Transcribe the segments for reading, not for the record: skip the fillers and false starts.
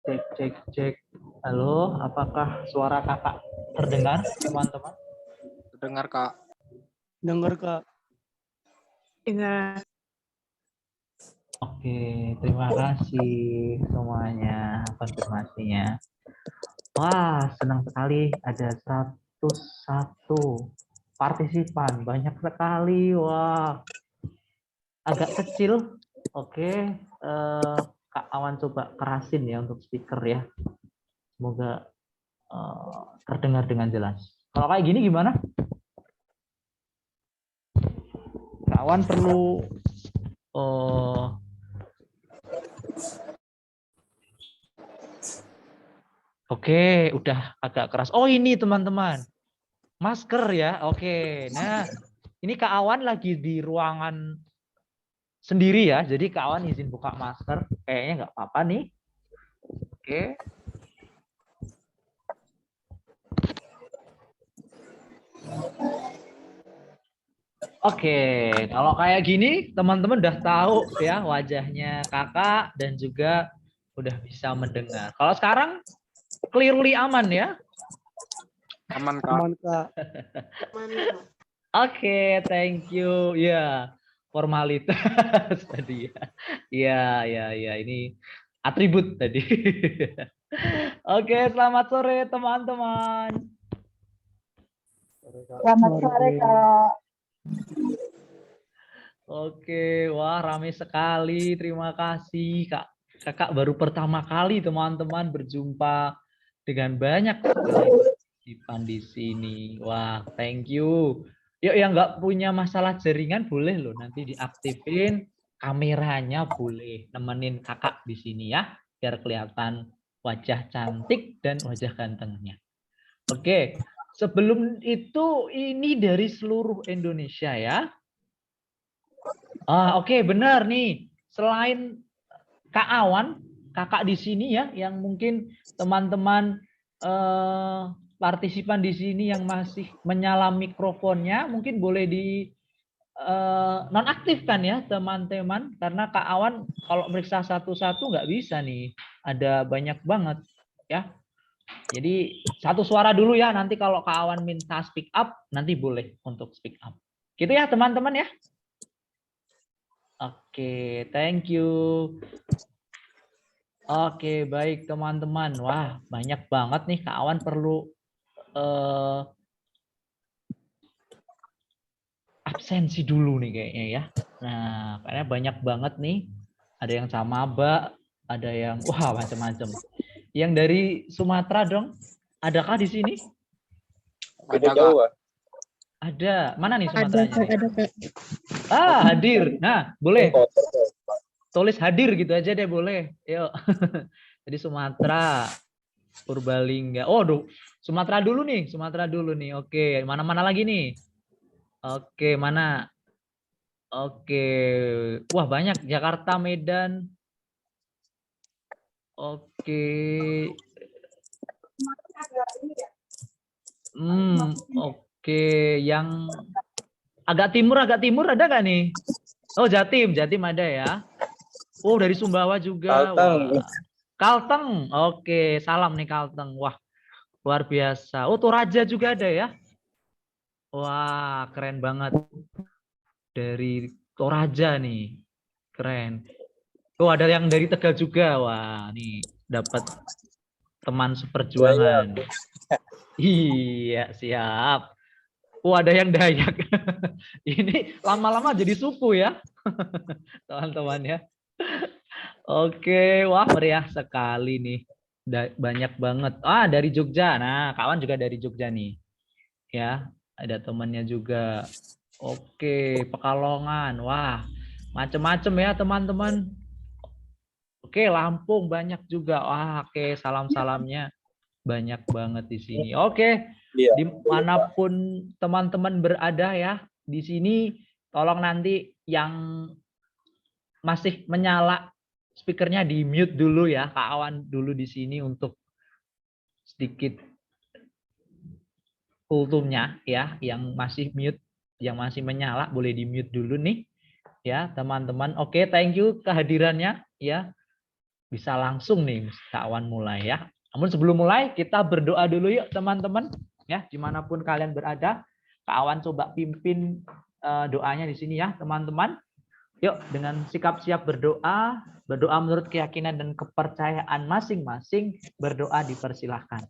Cek, cek, cek. Halo, apakah suara kakak terdengar, teman-teman? Dengar, Kak. Dengar, Kak. Dengar. Oke, terima kasih semuanya konfirmasinya. Wah, senang sekali ada 101 partisipan. Banyak sekali. Wah, agak kecil. Oke, Kak Awan coba kerasin ya untuk speaker ya. Semoga terdengar dengan jelas. Kalau kayak gini gimana? Kawan perlu Oke, udah agak keras. Oh ini teman-teman, masker ya. Oke, nah ini Kak Awan lagi di ruangan sendiri ya. Jadi Kak Awan izin buka masker. Kayaknya nggak apa-apa nih. Oke. Oke, kalau kayak gini teman-teman udah tahu ya wajahnya kakak dan juga udah bisa mendengar. Kalau sekarang clearly aman ya? Aman, Kak. Aman, Kak. Oke, thank you. Ya, formalitas tadi ya. Ya, ini atribut tadi. Oke, selamat sore teman-teman. Selamat sore, Kak. Oke, wah ramai sekali. Terima kasih, Kak. Kakak baru pertama kali teman-teman berjumpa dengan banyak sekali partisipan di sini. Wah, thank you. Yuk yang nggak punya masalah jaringan boleh loh nanti diaktifin kameranya, boleh nemenin kakak di sini ya, biar kelihatan wajah cantik dan wajah gantengnya. Oke, sebelum itu ini dari seluruh Indonesia ya. Oke, benar nih. Selain Kak Awan, kakak di sini ya, yang mungkin teman-teman partisipan di sini yang masih menyala mikrofonnya, mungkin boleh di nonaktifkan ya teman-teman, karena Kak Awan kalau meriksa satu-satu nggak bisa nih, ada banyak banget ya. Jadi satu suara dulu ya, nanti kalau Kak Awan minta speak up, nanti boleh untuk speak up. Gitu ya teman-teman ya. Oke, thank you. Oke, baik teman-teman. Wah, banyak banget nih Kak Awan perlu absensi dulu nih kayaknya ya. Nah, karena banyak banget nih. Ada yang sama Mbak, ada yang wah macam-macam. Yang dari Sumatera dong. Adakah di sini? Ada, Kak. Ada. Mana nih Sumateranya? Ada, Kak. Hadir. Nah, boleh. tulis hadir gitu aja deh boleh. Yuk. Jadi Sumatera, Purbalingga. Oh, Sumatera dulu nih, Sumatera dulu nih. Oke, mana-mana lagi nih? Oke, mana? Oke. Wah, banyak Jakarta, Medan. Oke. Oke, yang agak timur ada nggak nih? Oh, Jatim ada ya. Oh, dari Sumbawa juga. Kalteng. Wah. Kalteng. Oke, salam nih Kalteng. Wah, luar biasa. Oh, Toraja juga ada ya. Wah, keren banget. Dari Toraja nih. Keren. Oh, ada yang dari Tegal juga. Wah, nih dapat teman seperjuangan. Iya, siap. Oh, ada yang Dayak. Ini lama-lama jadi suku ya, teman-teman ya. Oke, wah meriah sekali nih. Banyak banget. Ah, dari Jogja. Nah, kawan juga dari Jogja nih. Ya, ada temannya juga. Oke, Pekalongan. Wah, macem-macem ya teman-teman. Oke, Lampung banyak juga. Wah, oke, salam-salamnya banyak banget di sini. Oke, Iya. dimanapun teman-teman berada ya, di sini tolong nanti yang masih menyala speakernya di mute dulu ya, Kak Awan dulu di sini untuk sedikit kultumnya ya, yang masih mute, yang masih menyala boleh di mute dulu nih ya teman-teman. Oke, thank you kehadirannya ya. Bisa langsung nih Kak Awan mulai ya. Namun sebelum mulai kita berdoa dulu yuk teman-teman ya, dimanapun kalian berada. Kak Awan coba pimpin doanya di sini ya teman-teman. Yuk dengan sikap siap berdoa, berdoa menurut keyakinan dan kepercayaan masing-masing, berdoa dipersilahkan.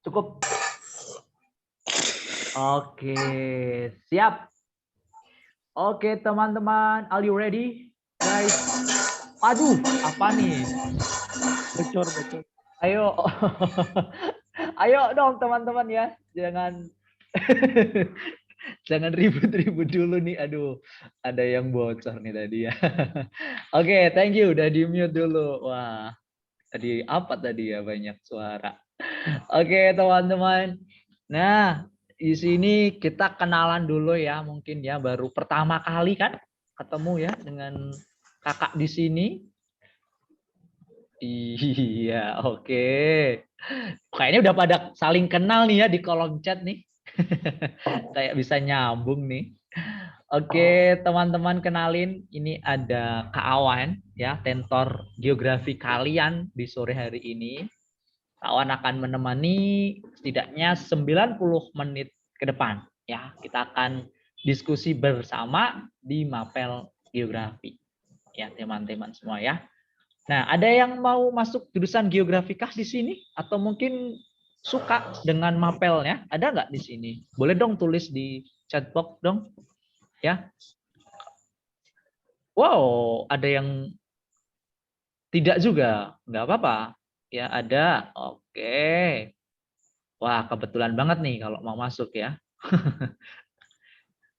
Cukup. Oke, siap. Oke teman-teman, are you ready? Guys, aduh, apa nih? Bocor. Ayo, ayo dong teman-teman ya, jangan jangan ribut-ribut dulu nih. Aduh, ada yang bocor nih tadi ya. Oke, thank you udah di mute dulu. Wah, tadi apa tadi ya, banyak suara. Oke teman-teman. Nah, di sini kita kenalan dulu ya, mungkin ya baru pertama kali kan ketemu ya dengan kakak di sini. Iya, oke. Kayaknya udah pada saling kenal nih ya di kolom chat nih. Kayak bisa nyambung nih. Oke, teman-teman kenalin, ini ada Kak Awan ya, tentor geografi kalian di sore hari ini. Kak Awan akan menemani setidaknya 90 menit ke depan ya. Kita akan diskusi bersama di Mapel Geografi. Ya, teman-teman semua ya. Nah, ada yang mau masuk jurusan geografi kah di sini? Atau mungkin suka dengan mapelnya? Ada nggak di sini? Boleh dong tulis di chat box dong. Ya. Wow, ada yang tidak juga. Nggak apa-apa. Ya, ada. Oke. Wah, kebetulan banget nih kalau mau masuk ya.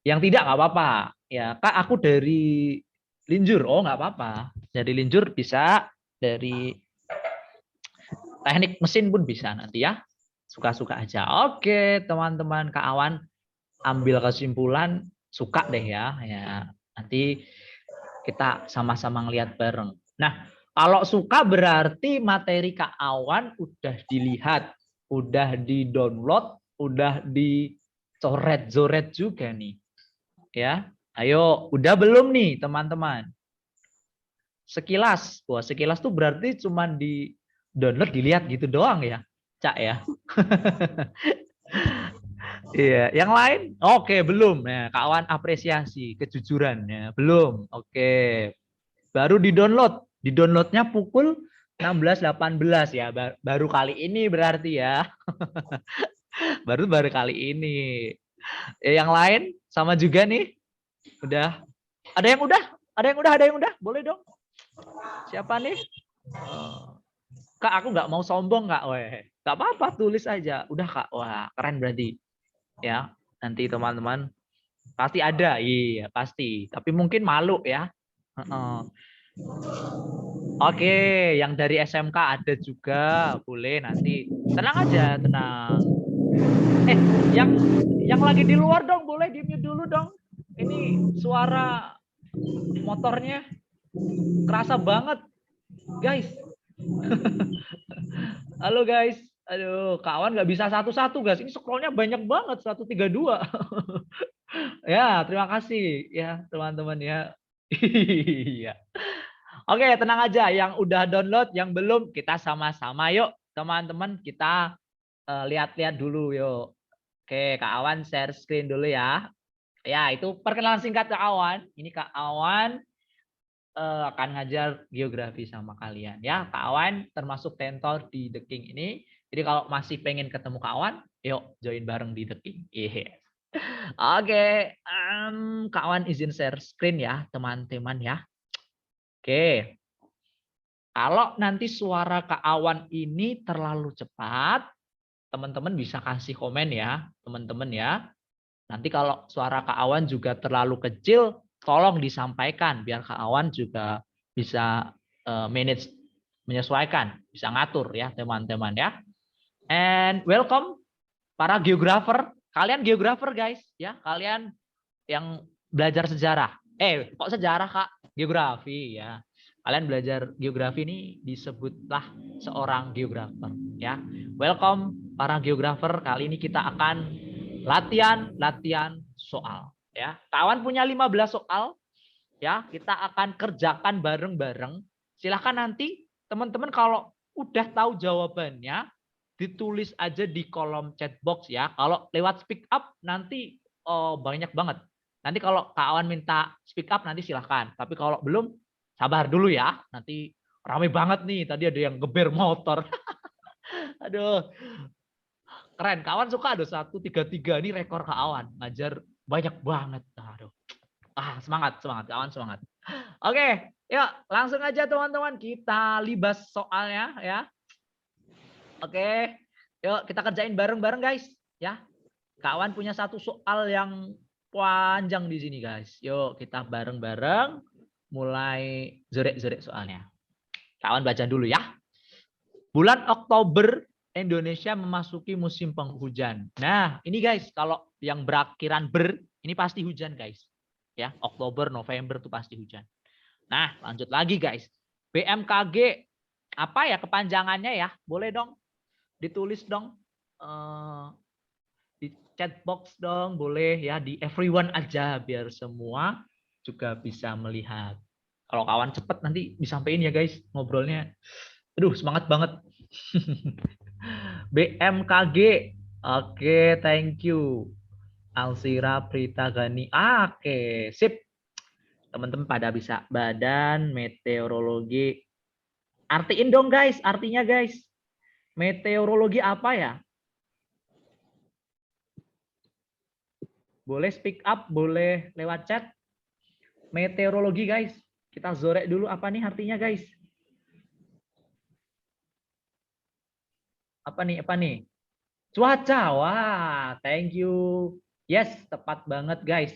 Yang tidak nggak apa-apa. Ya, Kak, aku dari Linjur. Oh, nggak apa-apa. Dari Linjur bisa, dari teknik mesin pun bisa nanti ya. Suka-suka aja. Oke, teman-teman Kak Awan ambil kesimpulan suka deh ya. Ya, nanti kita sama-sama ngelihat bareng. Nah, kalau suka berarti materi Kak Awan udah dilihat, udah di-download, udah dicoret-coret juga nih. Ya. Ayo, udah belum nih, teman-teman? Sekilas. Wah, sekilas tuh berarti cuma di download, dilihat gitu doang ya, Cak ya. Iya, yang lain? Oke, belum. Nah, kawan apresiasi kejujuran ya. Belum. Oke. Baru di-download. Di-downloadnya pukul 16.18 ya. Baru kali ini berarti ya. baru kali ini. Yang lain sama juga nih. Udah. Ada yang udah? Ada yang udah? Boleh dong. Siapa nih? Kak, aku nggak mau sombong, Kak. Weh. Nggak apa-apa, tulis aja. Udah Kak, wah keren berarti. Ya, nanti teman-teman pasti ada, iya pasti. Tapi mungkin malu ya. Heeh. Oke, yang dari SMK ada juga, boleh nanti. Tenang aja, tenang. Yang lagi di luar dong, boleh di-mute dulu dong. Ini suara motornya kerasa banget, guys. Halo guys, aduh kawan nggak bisa satu-satu guys. Ini scrollnya banyak banget 132. Ya terima kasih ya teman-teman ya. Iya. Oke tenang aja. Yang udah download, yang belum kita sama-sama yuk teman-teman kita lihat-lihat dulu yuk. Oke Kak Awan share screen dulu ya. Ya itu perkenalan singkat Kak Awan. Ini Kak Awan akan ngajar geografi sama kalian ya. Kak Awan termasuk tentor di The King ini. Jadi kalau masih pengen ketemu Kak Awan, yuk join bareng di The King. Yes. Oke, Kak Awan izin share screen ya, teman-teman ya. Oke. Kalau nanti suara Kak Awan ini terlalu cepat, teman-teman bisa kasih komen ya, teman-teman ya. Nanti kalau suara Kak Awan juga terlalu kecil, tolong disampaikan biar Kak Awan juga bisa manage, menyesuaikan, bisa ngatur ya teman-teman ya. And welcome para geografer, kalian geografer guys ya, kalian yang belajar sejarah. Kok sejarah Kak? Geografi ya. Kalian belajar geografi ini disebutlah seorang geografer ya. Welcome para geografer, kali ini kita akan latihan soal ya. Kawan punya 15 soal ya, kita akan kerjakan bareng-bareng. Silahkan nanti teman-teman kalau udah tahu jawabannya ditulis aja di kolom chat box ya. Kalau lewat speak up nanti banyak banget. Nanti kalau kawan minta speak up nanti silahkan. Tapi kalau belum sabar dulu ya. Nanti rame banget nih. Tadi ada yang geber motor. Aduh. Keren, kawan suka ada 133 ini rekor kawan. Ngajar banyak banget. Aduh. Semangat, kawan semangat. Oke, yuk langsung aja teman-teman kita libas soalnya ya. Oke, yuk kita kerjain bareng-bareng guys ya. Kawan punya satu soal yang panjang di sini guys. Yuk kita bareng-bareng mulai zorek-zorek soalnya. Kawan baca dulu ya. Bulan Oktober Indonesia memasuki musim penghujan. Nah, ini guys, kalau yang berakhiran ini pasti hujan guys. Ya, Oktober, November itu pasti hujan. Nah, lanjut lagi guys. BMKG apa ya kepanjangannya ya? Boleh dong ditulis dong di chat box dong, boleh ya, di everyone aja biar semua juga bisa melihat. Kalau kawan cepet nanti disampaikan ya guys ngobrolnya. Aduh, semangat banget. BMKG. Oke, thank you. Alsira Prita Gani. Oke, sip. Teman-teman pada bisa. Badan Meteorologi. Artiin dong guys, artinya guys. Meteorologi apa ya? Boleh speak up, boleh lewat chat. Meteorologi guys. Kita zorek dulu apa nih artinya guys. Apa nih? Cuaca. Wah, thank you. Yes, tepat banget guys.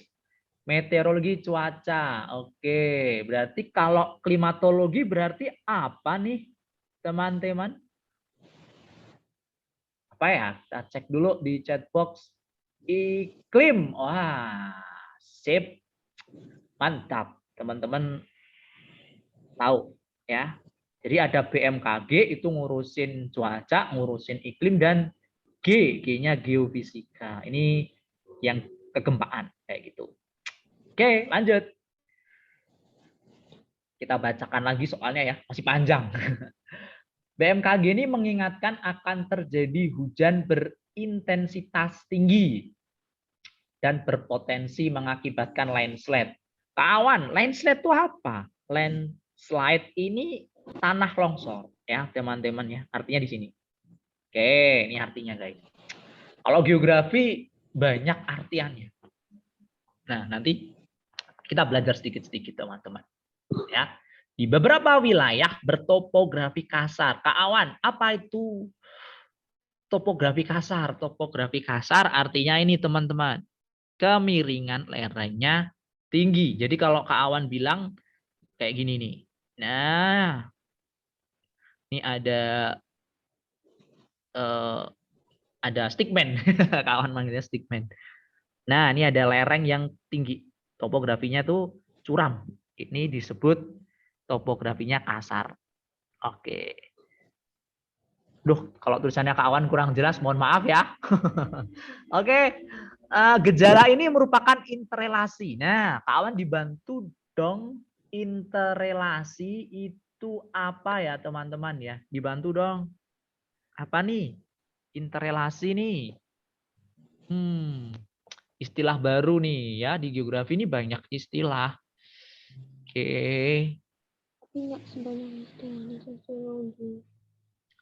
Meteorologi cuaca. Oke, berarti kalau klimatologi berarti apa nih, teman-teman? Apa ya? Kita cek dulu di chat box. Iklim. Wah, sip. Mantap. Teman-teman tahu ya. Jadi ada BMKG itu ngurusin cuaca, ngurusin iklim, dan G-nya geofisika. Ini yang kegempaan kayak gitu. Oke, lanjut. Kita bacakan lagi soalnya ya, masih panjang. BMKG ini mengingatkan akan terjadi hujan berintensitas tinggi dan berpotensi mengakibatkan landslide. Kawan, landslide itu apa? Landslide ini tanah longsor ya, teman-teman ya. Artinya di sini. Oke, ini artinya guys. Kalau geografi banyak artiannya. Nah, nanti kita belajar sedikit-sedikit teman-teman. Ya. Di beberapa wilayah bertopografi kasar. Kak Awan, apa itu topografi kasar. Topografi kasar artinya ini teman-teman. Kemiringan lerengnya tinggi. Jadi kalau Kak Awan bilang kayak gini nih. Nah, ini ada stickman. Kak Awan manggilnya stickman. Nah, ini ada lereng yang tinggi. Topografinya tuh curam. Ini disebut topografinya kasar. Oke. Duh, kalau tulisannya Kak Awan kurang jelas, mohon maaf ya. Oke. Gejala ini merupakan interrelasi. Nah, Kak Awan dibantu dong. Interrelasi itu apa ya, teman-teman ya? Dibantu dong. Apa nih? Interrelasi nih. Istilah baru nih ya, di geografi ini banyak istilah.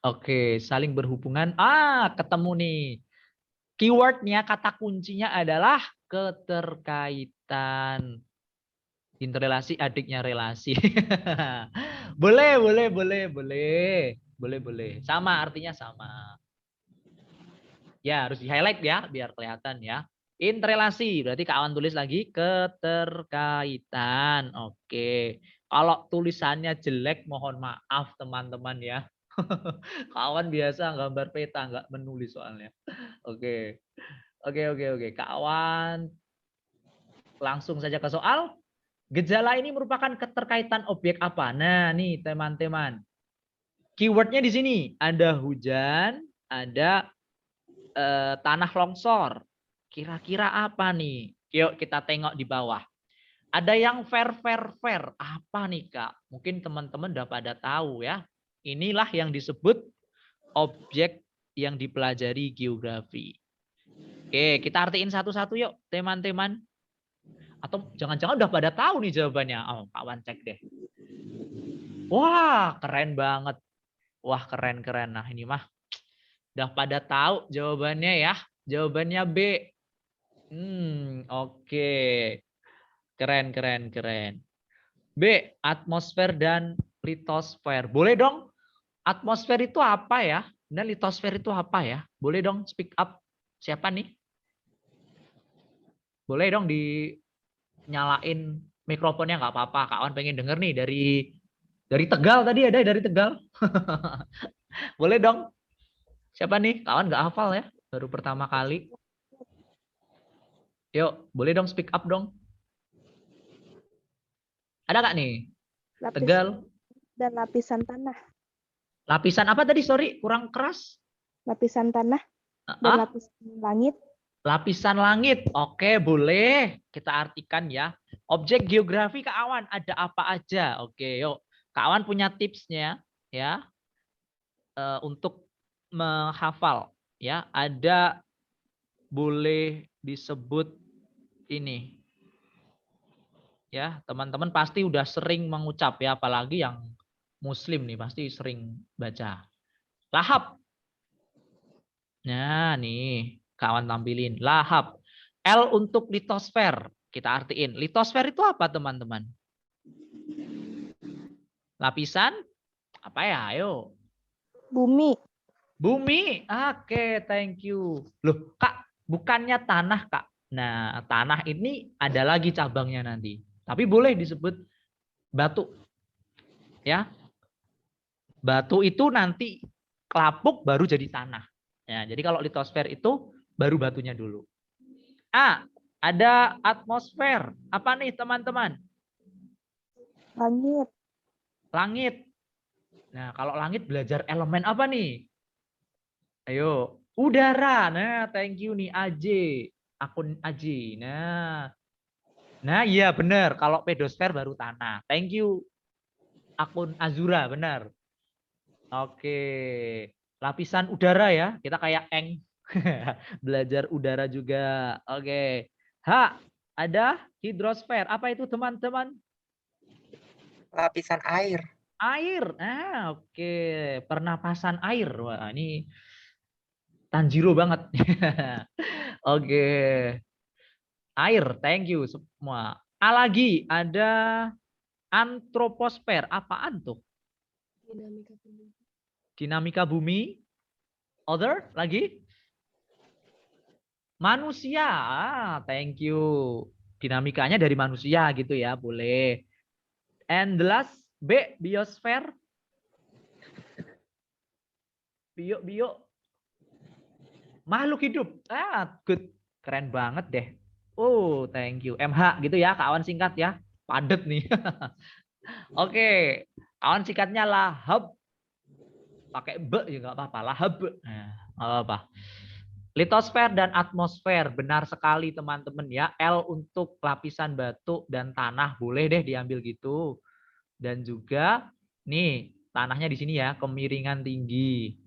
Oke, saling berhubungan. Ketemu nih. Keywordnya, kata kuncinya adalah keterkaitan. Interrelasi, adiknya relasi. Boleh. Sama, artinya sama. Ya, harus di-highlight ya, biar kelihatan ya. Interrelasi, berarti Kak Awan tulis lagi keterkaitan. Oke. Kalau tulisannya jelek, mohon maaf teman-teman ya. Kak Awan biasa gambar peta, nggak menulis soalnya. Oke. Kak Awan langsung saja ke soal. Gejala ini merupakan keterkaitan objek apa? Nah, nih teman-teman. Keywordnya di sini. Ada hujan, ada tanah longsor. Kira-kira apa nih? Yuk kita tengok di bawah. Ada yang fair. Apa nih Kak? Mungkin teman-teman udah pada tahu ya. Inilah yang disebut objek yang dipelajari geografi. Oke, kita artiin satu-satu yuk teman-teman. Atau jangan-jangan udah pada tahu nih jawabannya. Kak Wan cek deh. Wah, keren banget. Wah, keren. Nah, ini mah udah pada tahu jawabannya ya. Jawabannya B. Oke. Keren. B, atmosfer dan litosfer. Boleh dong? Atmosfer itu apa ya? Dan litosfer itu apa ya? Boleh dong speak up. Siapa nih? Boleh dong dinyalain mikrofonnya, nggak apa-apa. Kak Wan pengen denger nih dari Tegal tadi, ada dari Tegal. Boleh dong. Siapa nih? Kak Wan nggak hafal ya. Baru pertama kali. Yuk, boleh dong speak up dong. Ada nggak nih? Tegal. Dan lapisan tanah. Lapisan apa tadi? Sorry, kurang keras. Lapisan tanah dan lapisan langit. Lapisan langit. Oke, boleh. Kita artikan ya. Objek geografi Kak Awan ada apa aja? Oke, yuk. Kak Awan punya tipsnya ya. Untuk menghafal ya. Ada boleh disebut ini. Ya, teman-teman pasti udah sering mengucap ya, apalagi yang muslim nih pasti sering baca. Lahap. Nah, nih kawan tampilin lahap. L untuk litosfer. Kita artiin. Litosfer itu apa, teman-teman? Lapisan apa ya? Ayo. Bumi. Bumi. Oke, thank you. Loh, Kak, bukannya tanah, Kak. Nah, tanah ini ada lagi cabangnya nanti. Tapi boleh disebut batu. Ya. Batu itu nanti kelapuk baru jadi tanah. Ya, jadi kalau litosfer itu baru batunya dulu. Ada atmosfer. Apa nih teman-teman? Langit. Langit. Nah, kalau langit belajar elemen apa nih? Ayo, udara. Nah, thank you nih AJ. Akun AJ. Nah iya benar. Kalau pedosfer baru tanah. Thank you. Akun Azura, benar. Oke. Lapisan udara ya. Kita kayak Eng. Belajar udara juga. Oke. Ada hidrosfer. Apa itu teman-teman? Lapisan air. Air. Oke. Pernapasan air. Wah, ini Tanjiro banget. Oke. Air. Thank you semua. Lagi ada antroposfer. Apaan tuh? Dinamika bumi. Other lagi? Manusia. Thank you. Dinamikanya dari manusia gitu ya, boleh. And the last B, biosphere. Bio. Makhluk hidup. Good. Keren banget deh. Oh, thank you. MH gitu ya, kawan singkat ya. Padet nih. Oke, kawan singkatnya lahab. Pakai B juga nggak apa-apa. Lahab. Nah, nggak apa-apa. Litosfer dan atmosfer, benar sekali teman-teman ya. L untuk lapisan batu dan tanah, boleh deh diambil gitu. Dan juga nih tanahnya di sini ya, kemiringan tinggi.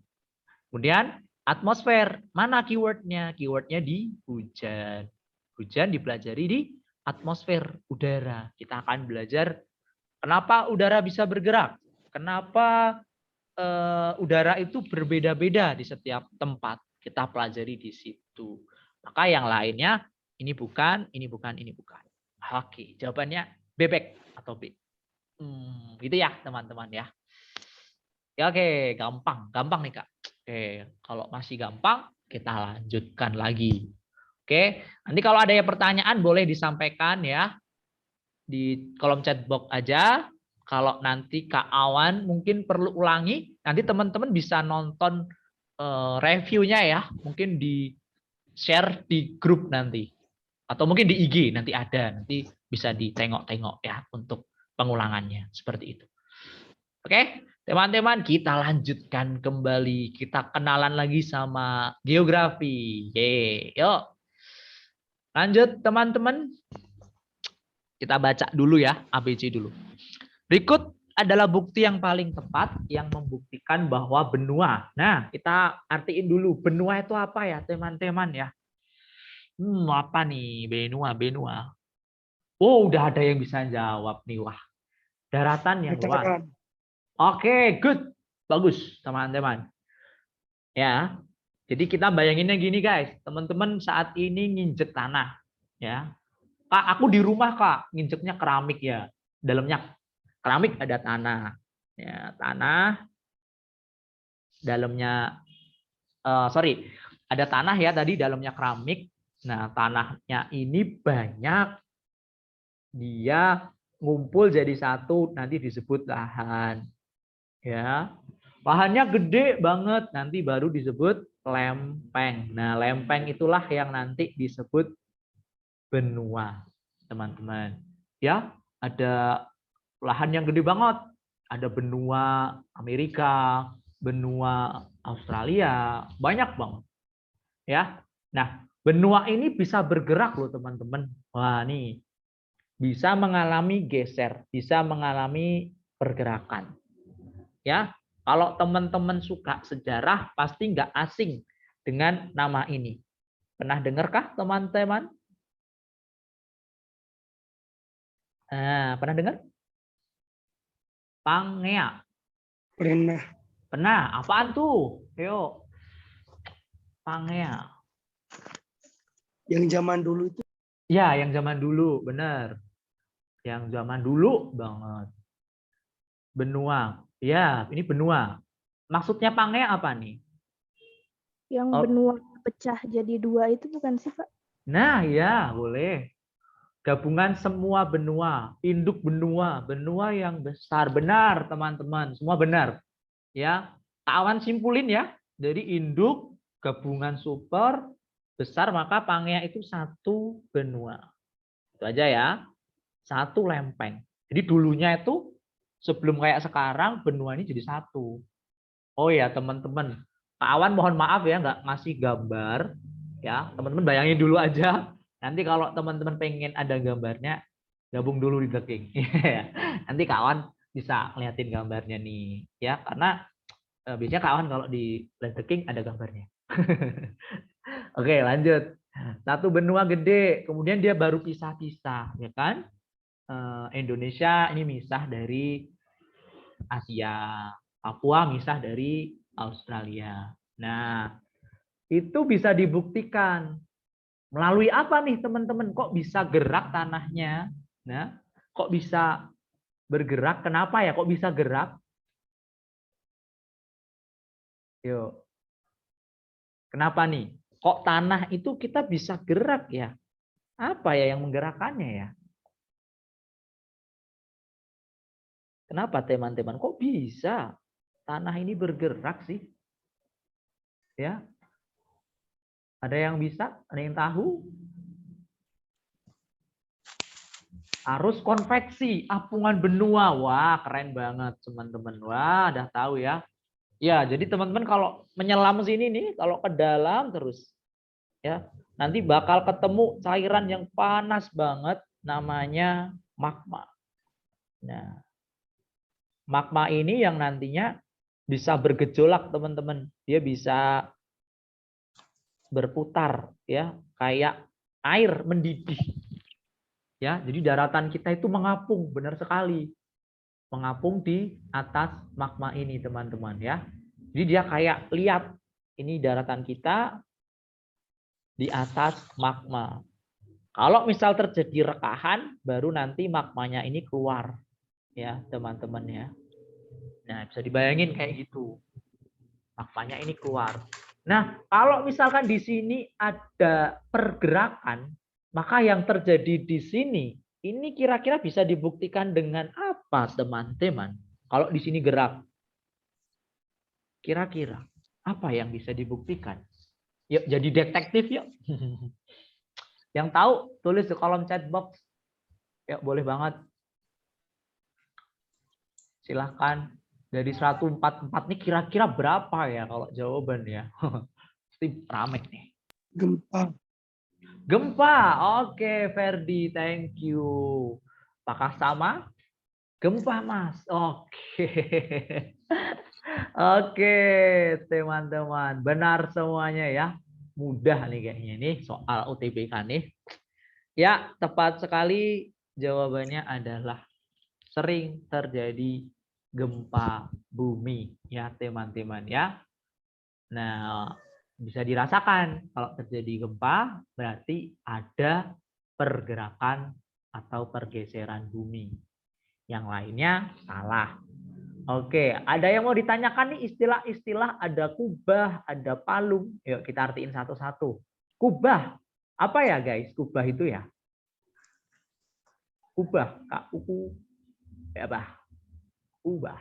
Kemudian atmosfer, mana keywordnya? Keywordnya di hujan. Hujan dipelajari di atmosfer udara. Kita akan belajar kenapa udara bisa bergerak, kenapa udara itu berbeda-beda di setiap tempat. Kita pelajari di situ. Maka yang lainnya ini bukan, ini bukan, ini bukan. Oke, jawabannya bebek atau B. Gitu ya teman-teman ya. Ya oke, gampang nih Kak. Oke, kalau masih gampang kita lanjutkan lagi. Oke, nanti kalau ada yang pertanyaan boleh disampaikan ya di kolom chat box aja. Kalau nanti Kak Awan mungkin perlu ulangi, nanti teman-teman bisa nonton reviewnya ya, mungkin di share di grup nanti atau mungkin di IG nanti ada, nanti bisa ditengok-tengok ya untuk pengulangannya seperti itu. Oke, teman-teman, kita lanjutkan kembali, kita kenalan lagi sama geografi. Yuk lanjut teman-teman, kita baca dulu ya ABC dulu. Berikut adalah bukti yang paling tepat yang membuktikan bahwa benua. Nah, kita artiin dulu benua itu apa ya, teman-teman ya. Apa nih benua? Oh, udah ada yang bisa jawab nih, wah. Daratan yang luas. Oke, good. Bagus, teman-teman. Ya. Jadi kita bayanginnya gini, guys. Teman-teman saat ini nginjek tanah, ya. Kak, aku di rumah, Kak, nginjeknya keramik ya. Dalamnya keramik ada tanah, ya tanah, dalamnya ada tanah ya tadi, dalamnya keramik. Nah tanahnya ini banyak, dia ngumpul jadi satu, nanti disebut lahan, ya lahannya gede banget, nanti baru disebut lempeng. Nah lempeng itulah yang nanti disebut benua, teman-teman. Ya ada lahan yang gede banget, ada benua Amerika, benua Australia, banyak banget. Ya. Nah, benua ini bisa bergerak loh, teman-teman. Wah, nih. Bisa mengalami geser, bisa mengalami pergerakan. Ya. Kalau teman-teman suka sejarah, pasti nggak asing dengan nama ini. Pernah dengarkah, teman-teman? Pernah dengar? Pangea. Pernah. Apaan tuh? Yo. Pangea. Yang zaman dulu itu. Ya, yang zaman dulu, benar. Yang zaman dulu banget. Benua. Ya, ini benua. Maksudnya Pangea apa nih? Yang benua pecah jadi dua itu bukan sih, Pak? Nah, ya, boleh. Gabungan semua benua, induk benua, benua yang besar. Benar, teman-teman. Semua benar. Ya, kawan simpulin ya. Dari induk, gabungan super, besar, maka Pangea itu satu benua. Itu aja ya. Satu lempeng. Jadi dulunya itu sebelum kayak sekarang benua ini jadi satu. Oh ya teman-teman, kawan mohon maaf ya nggak ngasih gambar ya. Teman-teman bayangin dulu aja. Nanti kalau teman-teman pengen ada gambarnya, gabung dulu di The King. Nanti kawan bisa ngeliatin gambarnya nih ya, karena biasanya kawan kalau di The King ada gambarnya. Oke, lanjut. Satu benua gede, kemudian dia baru pisah-pisah, ya kan? Indonesia ini misah dari Asia, Papua misah dari Australia. Nah, itu bisa dibuktikan melalui apa nih teman-teman? Kok bisa gerak tanahnya? Nah, kok bisa bergerak? Kenapa ya? Kok bisa gerak? Yuk. Kenapa nih? Kok tanah itu kita bisa gerak ya? Apa ya yang menggerakkannya ya? Kenapa teman-teman? Kok bisa tanah ini bergerak sih? Ya, ada yang bisa? Ada yang tahu? Arus konveksi, apungan benua. Wah, keren banget teman-teman. Wah, udah tahu ya. Ya, jadi teman-teman kalau menyelam sini nih, kalau ke dalam terus ya, nanti bakal ketemu cairan yang panas banget namanya magma. Nah, magma ini yang nantinya bisa bergejolak, teman-teman. Dia bisa berputar ya, kayak air mendidih. Ya, jadi daratan kita itu mengapung, benar sekali. Mengapung di atas magma ini, teman-teman ya. Jadi dia kayak lihat ini daratan kita di atas magma. Kalau misal terjadi rekahan, baru nanti magmanya ini keluar ya, teman-teman ya. Nah, bisa dibayangin kayak gitu. Magmanya ini keluar. Nah, kalau misalkan di sini ada pergerakan, maka yang terjadi di sini ini kira-kira bisa dibuktikan dengan apa, teman-teman? Kalau di sini gerak, kira-kira apa yang bisa dibuktikan? Yuk, jadi detektif yuk. Yang tahu tulis di kolom chat box. Ya, boleh banget. Silahkan. Dari 144 nih kira-kira berapa ya kalau jawaban ya? Pasti rame nih. Gempa. Gempa. Oke, Ferdi, thank you. Apakah sama? Gempa, Mas. Oke. Oke, teman-teman. Benar semuanya ya. Mudah nih kayaknya nih soal UTBK nih. Ya, tepat sekali jawabannya adalah sering terjadi gempa bumi ya, teman-teman ya. Nah, bisa dirasakan kalau terjadi gempa berarti ada pergerakan atau pergeseran bumi. Yang lainnya salah. Oke, ada yang mau ditanyakan nih istilah-istilah, ada kubah, ada palung. Yuk kita artiin satu-satu. Kubah, apa ya guys? Kubah itu ya? Kubah, K-U-U. Ya, bah. Kubah.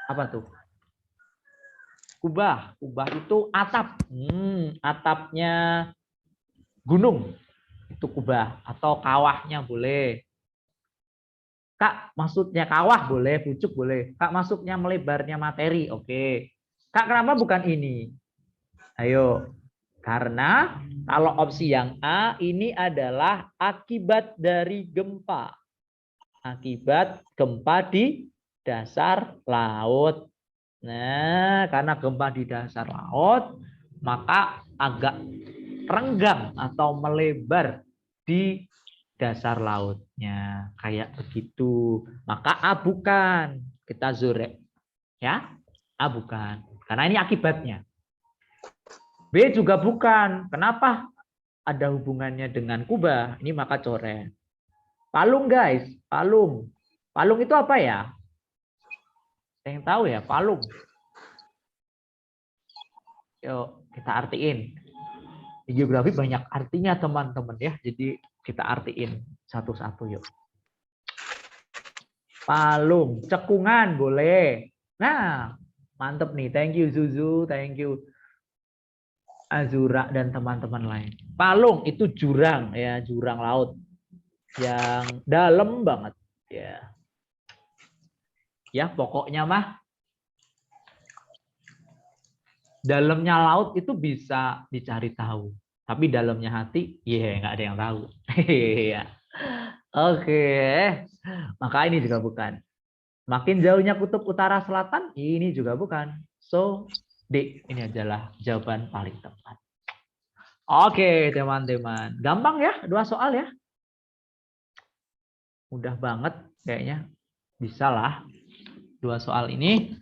Apa tuh? Kubah. Kubah itu atap. Atapnya gunung. Itu kubah. Atau kawahnya boleh. Kak, maksudnya kawah boleh, pucuk boleh. Kak, masuknya melebarnya materi. Oke. Kak, kenapa bukan ini? Ayo. Karena kalau opsi yang A ini adalah akibat dari gempa. Akibat gempa di dasar laut. Nah, karena gempa di dasar laut, maka agak renggang atau melebar di dasar lautnya. Kayak begitu. Maka A bukan. Kita zore. Ya, A bukan. Karena ini akibatnya. B juga bukan. Kenapa ada hubungannya dengan kubah? Ini maka coret. Palung guys, palung. Palung itu apa ya? Yang tahu ya, palung. Yuk, kita artiin. Di geografi banyak artinya teman-teman ya. Jadi kita artiin satu-satu yuk. Palung, cekungan boleh. Nah, mantep nih. Thank you Zuzu, thank you Azura dan teman-teman lain. Palung itu jurang ya, jurang laut yang dalam banget ya. Ya, pokoknya mah dalamnya laut itu bisa dicari tahu. Tapi dalamnya hati, nggak ada yang tahu. Oke. Maka ini juga bukan. Makin jauhnya kutub utara selatan, ini juga bukan. So, D, ini adalah jawaban paling tepat. Oke, teman-teman. Gampang ya, 2 soal ya. Mudah banget kayaknya. Bisa lah. 2 soal ini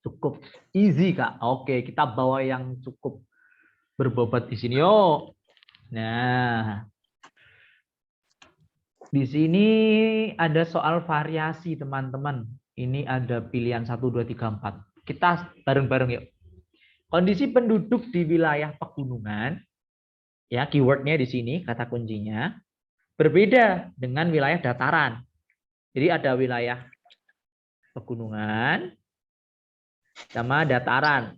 cukup easy, Kak. Oke, kita bawa yang cukup berbobot di sini yuk. Nah, di sini ada soal variasi, teman-teman. Ini ada pilihan 1, 2, 3, 4. Kita bareng-bareng yuk. Kondisi penduduk di wilayah pegunungan, ya keywordnya di sini, kata kuncinya, berbeda dengan wilayah dataran. Jadi ada wilayah pegunungan sama dataran.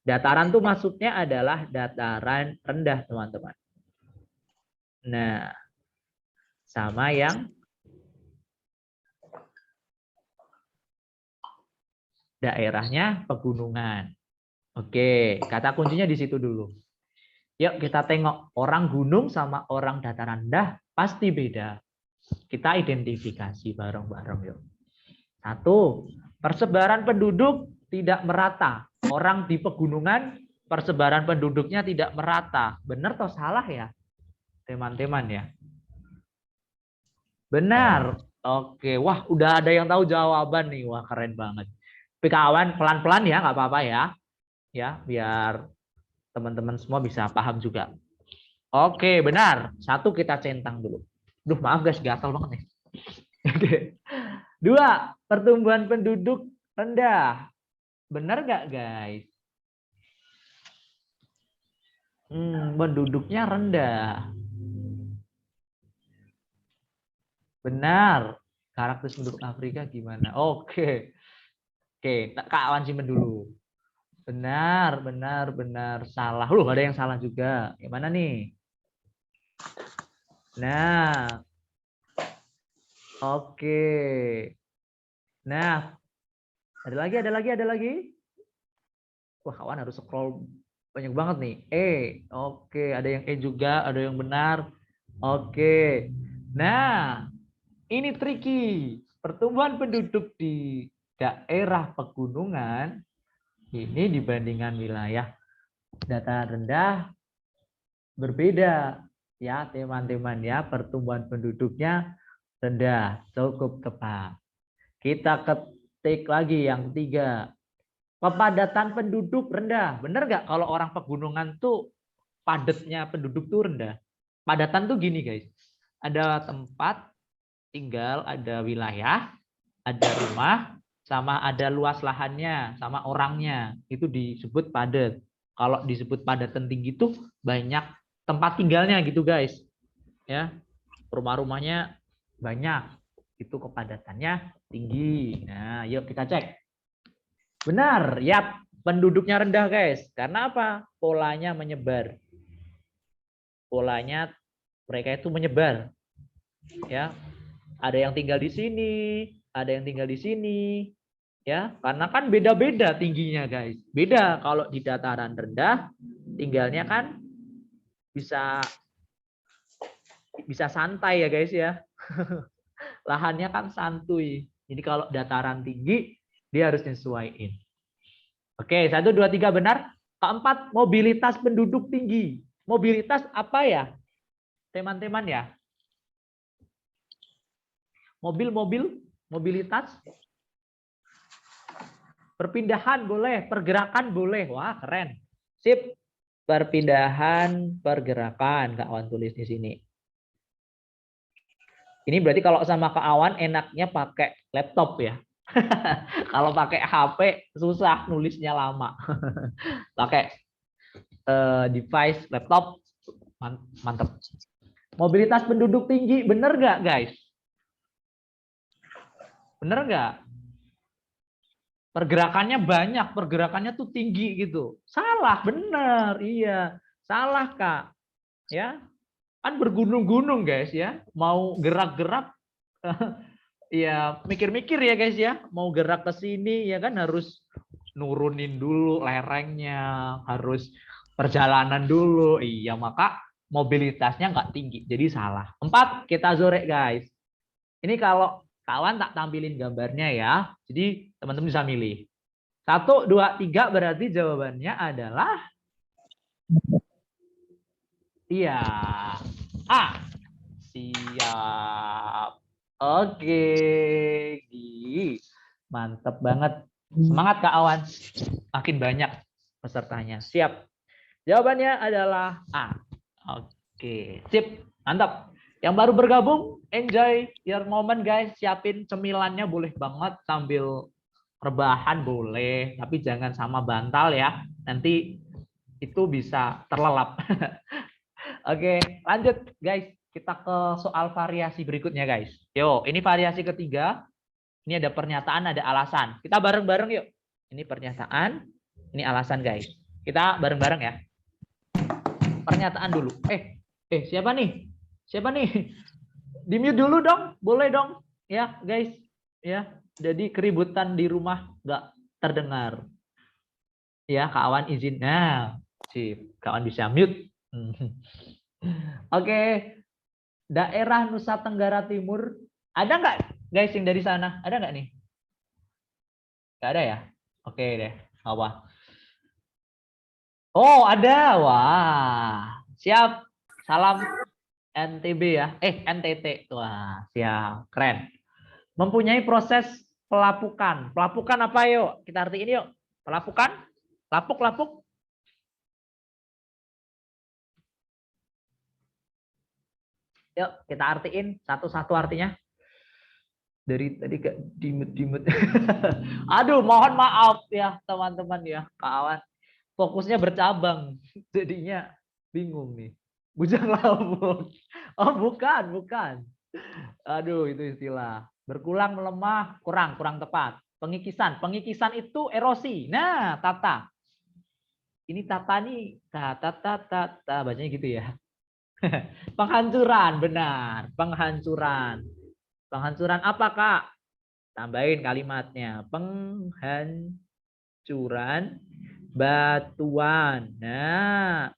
Dataran tuh maksudnya adalah dataran rendah, teman-teman. Nah, sama yang daerahnya pegunungan. Oke, kata kuncinya di situ dulu. Yuk kita tengok orang gunung sama orang dataran rendah pasti beda. Kita identifikasi bareng-bareng yuk. 1, persebaran penduduk tidak merata. Orang di pegunungan persebaran penduduknya tidak merata. Benar atau salah ya? Teman-teman ya. Benar. Oke, wah udah ada yang tahu jawaban nih. Wah keren banget. Tapi kawan pelan-pelan ya, nggak apa-apa ya. Ya, biar teman-teman semua bisa paham juga. Oke, benar. 1 kita centang dulu. Duh, maaf guys, gatal banget nih. Oke. 2, pertumbuhan penduduk rendah. Benar nggak guys? Penduduknya rendah. Benar. Karakteristik penduduk Afrika gimana? Oke. Oke, Kak Awan simpen dulu. Benar, benar, benar. Salah. Loh, ada yang salah juga. Gimana nih? Nah. Oke. Nah. Ada lagi. Wah, kawan harus scroll banyak banget nih. Oke. Ada yang juga, ada yang benar. Oke. Nah, ini tricky. Pertumbuhan penduduk di daerah pegunungan ini dibandingkan wilayah dataran rendah berbeda ya teman-teman ya, pertumbuhan penduduknya rendah, cukup tepat. Kita ketik lagi yang 3, kepadatan penduduk rendah. Bener nggak kalau orang pegunungan tuh padatnya penduduk tuh rendah? Padatan tuh gini guys, ada tempat tinggal, ada wilayah, ada rumah, sama ada luas lahannya, sama orangnya. Itu disebut padat. Kalau disebut padatan tinggi tuh banyak tempat tinggalnya gitu guys. Ya, rumah-rumahnya banyak. Itu kepadatannya tinggi. Nah, yuk kita cek. Benar, ya, penduduknya rendah guys. Karena apa? Polanya menyebar. Polanya mereka itu menyebar. Ya, ada yang tinggal di sini, ada yang tinggal di sini. Ya, karena kan beda-beda tingginya guys. Beda kalau di dataran rendah tinggalnya kan bisa santai ya guys ya. Lahannya kan santuy. Jadi kalau dataran tinggi dia harus nyesuaiin. Oke, 1, 2, 3 benar. Keempat, mobilitas penduduk tinggi. Mobilitas apa ya? Teman-teman ya. Mobilitas. Perpindahan boleh, pergerakan boleh. Wah, keren. Sip. Perpindahan, pergerakan. Kak Awan tulis di sini. Ini berarti kalau sama Kak Awan enaknya pakai laptop ya. Kalau pakai HP susah, nulisnya lama. Pakai device laptop mantep. Mobilitas penduduk tinggi, bener nggak guys? Bener nggak? Pergerakannya banyak, pergerakannya tuh tinggi gitu. Salah, bener, iya. Salah Kak. Ya, kan bergunung-gunung guys ya. Mau gerak-gerak, ya mikir-mikir ya guys ya. Mau gerak ke sini ya kan harus nurunin dulu lerengnya, harus perjalanan dulu. Iya, maka mobilitasnya nggak tinggi, jadi salah. 4, kita zorek guys. Ini kalau kawan tak tampilin gambarnya ya, jadi teman-teman bisa milih. 1, 2, 3 berarti jawabannya adalah iya. Siap. Oke, mantep banget. Semangat Kak Awan. Makin banyak pesertanya. Siap. Jawabannya adalah A. Oke, sip. Mantap. Yang baru bergabung, enjoy your moment guys. Siapin cemilannya boleh banget sambil rebahan boleh, tapi jangan sama bantal ya. Nanti itu bisa terlelap. Oke, lanjut guys. Kita ke soal variasi berikutnya guys. Yo, ini variasi ketiga. Ini ada pernyataan, ada alasan. Kita bareng-bareng yuk. Ini pernyataan, ini alasan guys. Kita bareng-bareng ya. Pernyataan dulu. Siapa nih? Siapa nih? Di-mute dulu dong. Boleh dong. Ya guys. Ya. Jadi keributan di rumah nggak terdengar. Ya, kawan izin. Nah, sip. Kawan bisa mute. Oke. Daerah Nusa Tenggara Timur. Ada nggak guys yang dari sana? Ada nggak nih? Nggak ada ya? Oke deh. Apa? Oh, ada. Wah. Siap. Salam NTB ya. NTT. Wah, siap. Keren. Mempunyai proses pelapukan. Pelapukan apa yuk? Kita artiin yuk. Pelapukan. Lapuk. Yuk, kita artiin satu-satu artinya. Dari tadi gak dimut. Aduh, mohon maaf ya teman-teman ya, kawan. Fokusnya bercabang. Jadinya bingung nih. Bujang lapuk. Oh, bukan. Aduh, itu istilah. Berkurang, melemah, kurang tepat. Pengikisan itu erosi. Nah, tata. Ini tata nih, tata, bacanya gitu ya. Penghancuran, benar. Penghancuran apa, Kak? Tambahin kalimatnya. Penghancuran batuan. Nah,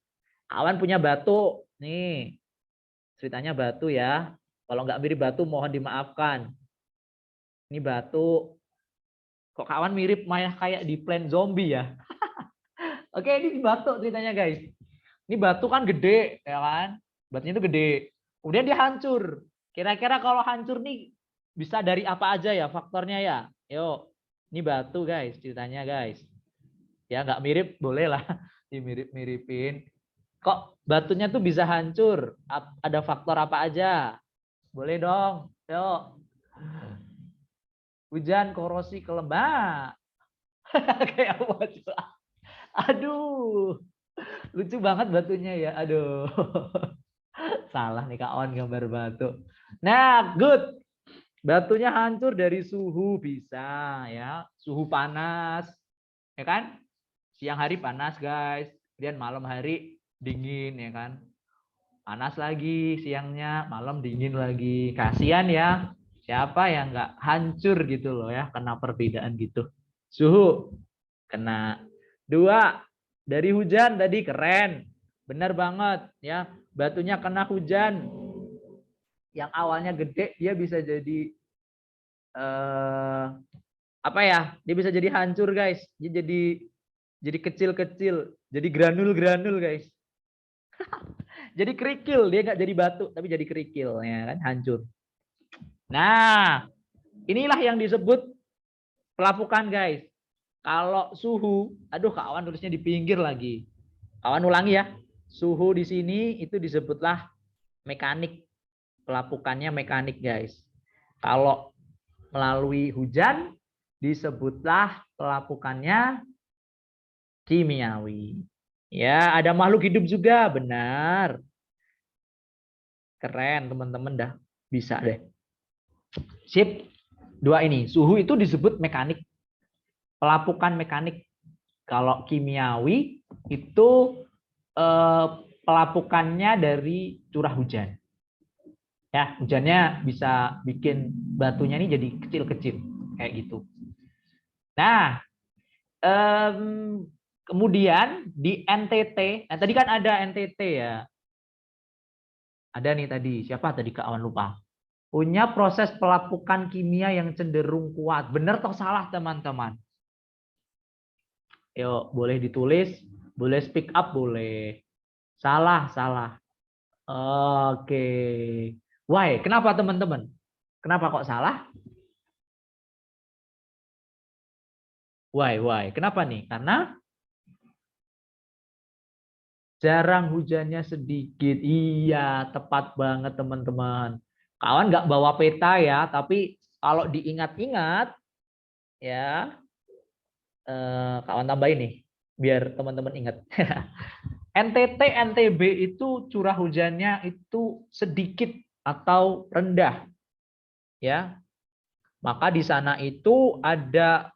kawan punya batu. Nih, ceritanya batu ya. Kalau nggak mirip batu, mohon dimaafkan. Ini batu. Kok kawan mirip malah kayak di Plant Zombie ya? Oke, ini batu ceritanya guys. Ini batu kan gede, ya kan? Batunya itu gede. Kemudian dia hancur. Kira-kira kalau hancur nih bisa dari apa aja ya faktornya ya? Yuk, ini batu guys ceritanya guys. Ya nggak mirip boleh lah dimirip-miripin. Kok batunya tuh bisa hancur? Ada faktor apa aja? Boleh dong. Yuk. Hujan, korosi, kelembab. Kayak apa coba? Aduh. Lucu banget batunya ya. Aduh. Salah nih kawan gambar batu. Nah, good. Batunya hancur dari suhu bisa ya. Suhu panas. Ya kan? Siang hari panas, guys. Kemudian malam hari dingin ya kan. Panas lagi siangnya, malam dingin lagi. Kasihan ya. Siapa yang nggak hancur gitu loh ya kena perbedaan gitu. Suhu kena. 2, dari hujan tadi keren. Benar banget ya. Batunya kena hujan. Yang awalnya gede dia bisa jadi apa ya? Dia bisa jadi hancur, guys. Dia jadi kecil-kecil, jadi granul-granul, guys. Jadi kerikil, dia nggak jadi batu tapi jadi kerikil ya kan, hancur. Nah, inilah yang disebut pelapukan, guys. Kalau suhu, aduh kawan tulisnya di pinggir lagi. Kawan ulangi ya. Suhu di sini itu disebutlah mekanik. Pelapukannya mekanik, guys. Kalau melalui hujan disebutlah pelapukannya kimiawi. Ya, ada makhluk hidup juga, benar. Keren, teman-teman dah bisa deh. Sip. 2 ini, suhu itu disebut mekanik. Pelapukan mekanik. Kalau kimiawi itu pelapukannya dari curah hujan. Ya, hujannya bisa bikin batunya ini jadi kecil-kecil kayak gitu. Nah, kemudian di NTT, nah tadi kan ada NTT ya. Ada nih tadi, siapa tadi kawan lupa. Punya proses pelapukan kimia yang cenderung kuat. Benar atau salah teman-teman? Yuk, boleh ditulis, boleh speak up, boleh. Salah. Oke. Why? Kenapa teman-teman? Kenapa kok salah? Why? Kenapa nih? Karena jarang hujannya sedikit. Iya, tepat banget teman-teman. Kawan nggak bawa peta ya, tapi kalau diingat-ingat, ya kawan tambahin nih, biar teman-teman ingat. NTT, NTB itu curah hujannya itu sedikit atau rendah, ya. Maka di sana itu ada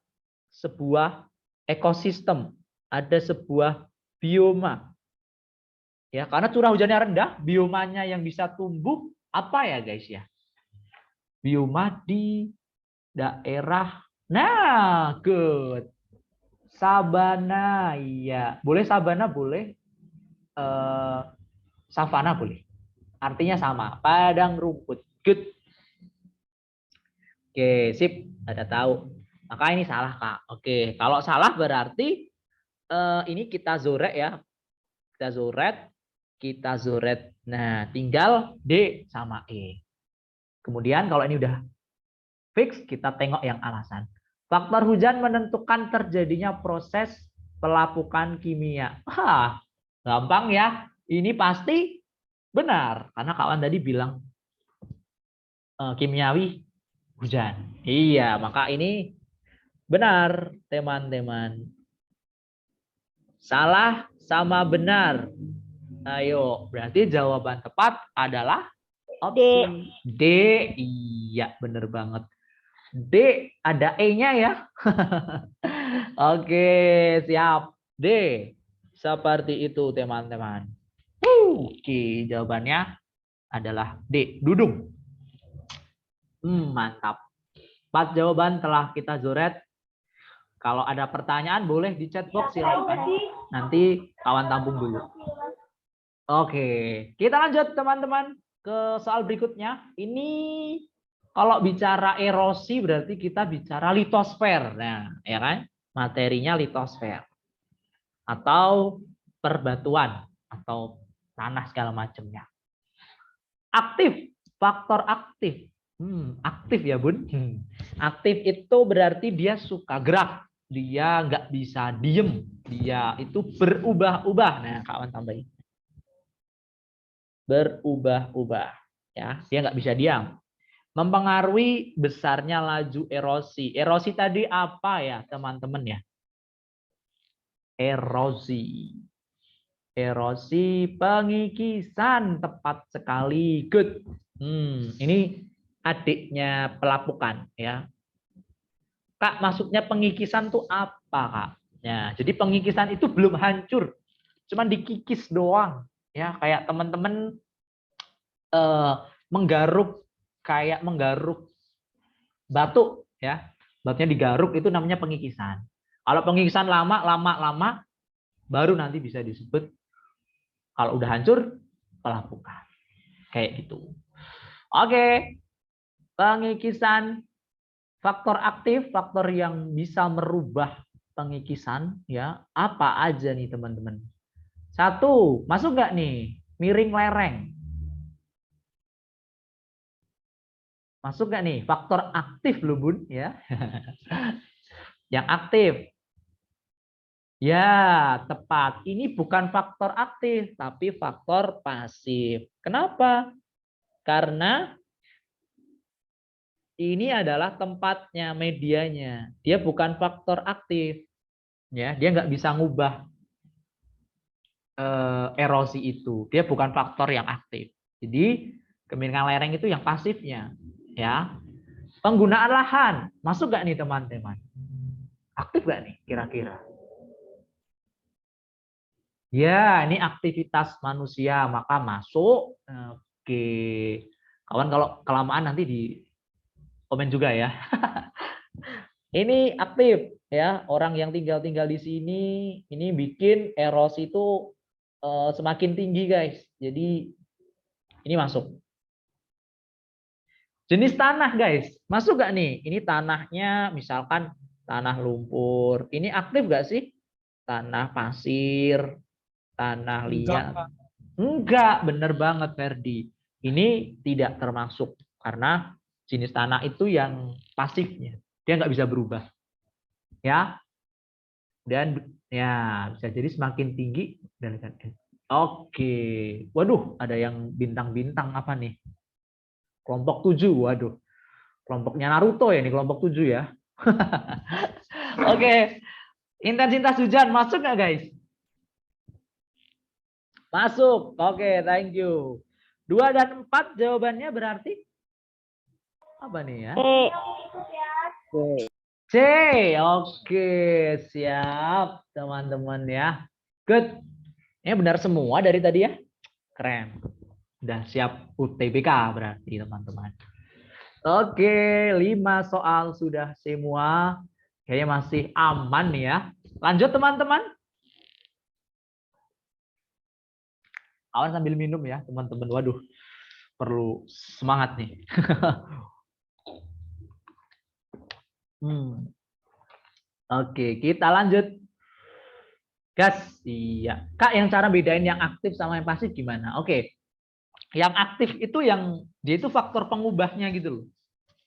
sebuah ekosistem, ada sebuah bioma. Ya, karena curah hujannya rendah, biomanya yang bisa tumbuh apa ya, guys ya? Bioma di daerah, nah, good. Sabana, iya. Boleh sabana, boleh. Savana boleh. Artinya sama, padang rumput. Good. Oke, sip. Ada tahu. Maka ini salah, Kak. Oke, kalau salah berarti ini kita zoret ya. Kita zoret. Nah, tinggal D sama E. Kemudian kalau ini udah fix, kita tengok yang alasan. Faktor hujan menentukan terjadinya proses pelapukan kimia. Gampang ya. Ini pasti benar. Karena kawan tadi bilang kimiawi hujan. Iya, maka ini benar, teman-teman. Salah sama benar. Ayo, berarti jawaban tepat adalah opsi D. Iya, benar banget. D, ada E-nya ya. Oke, siap. D, seperti itu teman-teman. Oke, jawabannya adalah D, dudung. Mantap. 4 jawaban telah kita zoret. Kalau ada pertanyaan boleh di chat box silakan. Nanti kawan tampung dulu. Oke, kita lanjut teman-teman ke soal berikutnya. Ini kalau bicara erosi berarti kita bicara litosfer. Nah, ya kan? Materinya litosfer. Atau perbatuan atau tanah segala macamnya. Aktif, faktor aktif. Aktif ya Bun. Aktif itu berarti dia suka gerak. Dia nggak bisa diem. Dia itu berubah-ubah. Nah, kawan tambahin. Berubah-ubah. Ya, dia nggak bisa diam. Mempengaruhi besarnya laju erosi. Erosi tadi apa ya teman-teman ya? Erosi. Erosi pengikisan, tepat sekali. Good. Ini adiknya pelapukan ya. Kak, maksudnya pengikisan tuh apa, Kak? Ya, jadi pengikisan itu belum hancur. Cuman dikikis doang. Ya, kayak teman-teman menggaruk batu ya. Batunya digaruk itu namanya pengikisan. Kalau pengikisan lama baru nanti bisa disebut kalau udah hancur pelapukan. Kayak gitu. Oke. Pengikisan, faktor aktif, faktor yang bisa merubah pengikisan ya. Apa aja nih teman-teman? 1, masuk nggak nih? Miring lereng. Masuk nggak nih? Faktor aktif loh Bun ya. Yang aktif. Ya, tepat. Ini bukan faktor aktif, tapi faktor pasif. Kenapa? Karena ini adalah tempatnya, medianya. Dia bukan faktor aktif. Ya, dia nggak bisa ngubah erosi itu. Dia bukan faktor yang aktif. Jadi, kemiringan lereng itu yang pasifnya. Ya. Penggunaan lahan. Masuk nggak nih teman-teman? Aktif nggak nih kira-kira? Ya, ini aktivitas manusia, maka masuk. Oke. Kawan kalau kelamaan nanti di komen juga ya. Ini aktif ya, orang yang tinggal di sini ini bikin erosi itu semakin tinggi guys. Jadi ini masuk. Jenis tanah guys, masuk nggak nih? Ini tanahnya misalkan tanah lumpur. Ini aktif nggak sih? Tanah pasir, tanah liat. Enggak, bener banget Ferdi. Ini tidak termasuk karena jenis tanah itu yang pasifnya. Dia nggak bisa berubah. Ya. Dan ya bisa jadi semakin tinggi. Oke. Waduh, ada yang bintang-bintang apa nih? Kelompok 7. Waduh. Kelompoknya Naruto ya ini kelompok 7 ya. Oke. Intensitas hujan masuk nggak guys? Masuk. Oke, thank you. 2 dan 4 jawabannya berarti apa nih ya? C. Oke, siap teman-teman ya. Good. Ini benar semua dari tadi ya. Keren. Udah siap UTBK berarti teman-teman. Oke, 5 soal sudah semua. Kayaknya masih aman ya. Lanjut teman-teman. Awan sambil minum ya teman-teman. Waduh, perlu semangat nih. Oke, kita lanjut. Gas. Iya. Kak, yang cara bedain yang aktif sama yang pasif gimana? Oke. Yang aktif itu yang dia itu faktor pengubahnya gitu loh.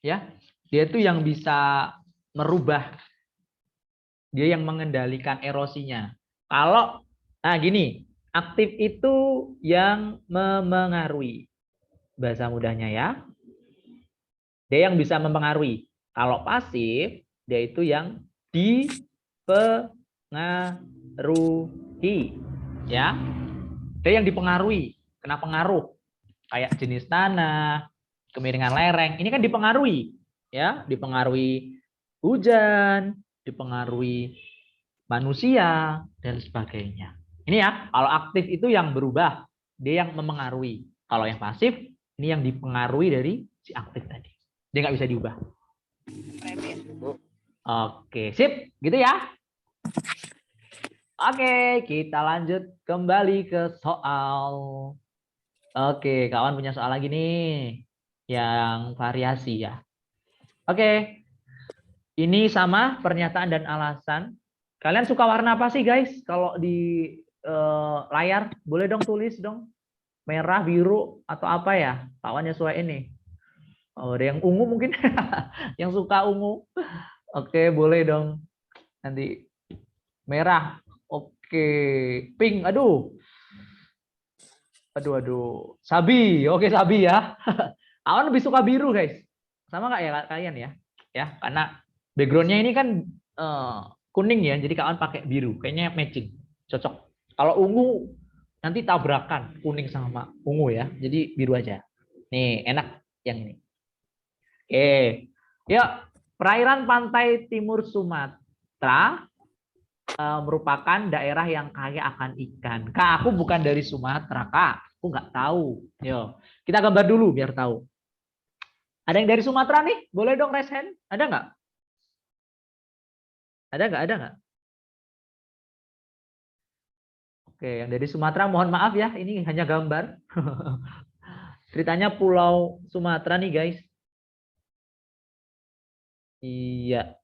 Ya. Dia itu yang bisa merubah. Dia yang mengendalikan erosinya. Kalau gini, aktif itu yang memengaruhi. Bahasa mudahnya ya. Dia yang bisa mempengaruhi. Kalau pasif, dia itu yang dipengaruhi. Ya. Dia yang dipengaruhi, kena pengaruh. Kayak jenis tanah, kemiringan lereng, ini kan dipengaruhi. Ya, dipengaruhi hujan, dipengaruhi manusia, dan sebagainya. Ini ya, kalau aktif itu yang berubah, dia yang mempengaruhi. Kalau yang pasif, ini yang dipengaruhi dari si aktif tadi. Dia nggak bisa diubah. Oke, sip, gitu ya. Oke, kita lanjut kembali ke soal. Oke, kawan punya soal lagi nih, yang variasi ya. Oke, ini sama pernyataan dan alasan. Kalian suka warna apa sih guys? Kalau di layar, boleh dong tulis dong. Merah, biru, atau apa ya? Kawan nyesuaiin ini. Oh, ada yang ungu mungkin? Yang suka ungu. Oke, boleh dong. Nanti merah. Oke, pink. Aduh. Aduh. Sabi. Oke, sabi ya. Awan lebih suka biru, guys. Sama nggak ya kalian ya? Ya, karena backgroundnya ini kan kuning ya, jadi kawan pakai biru. Kayaknya matching. Cocok. Kalau ungu nanti tabrakan kuning sama ungu ya. Jadi biru aja. Nih, enak yang ini. Oke. Yuk, perairan pantai timur Sumatera merupakan daerah yang kaya akan ikan. Kak, aku bukan dari Sumatera, Kak. Aku nggak tahu. Yuk, kita gambar dulu biar tahu. Ada yang dari Sumatera nih? Boleh dong raise hand? Ada nggak? Ada nggak? Oke, yang dari Sumatera mohon maaf ya, ini hanya gambar. Ceritanya Pulau Sumatera nih guys. Iya,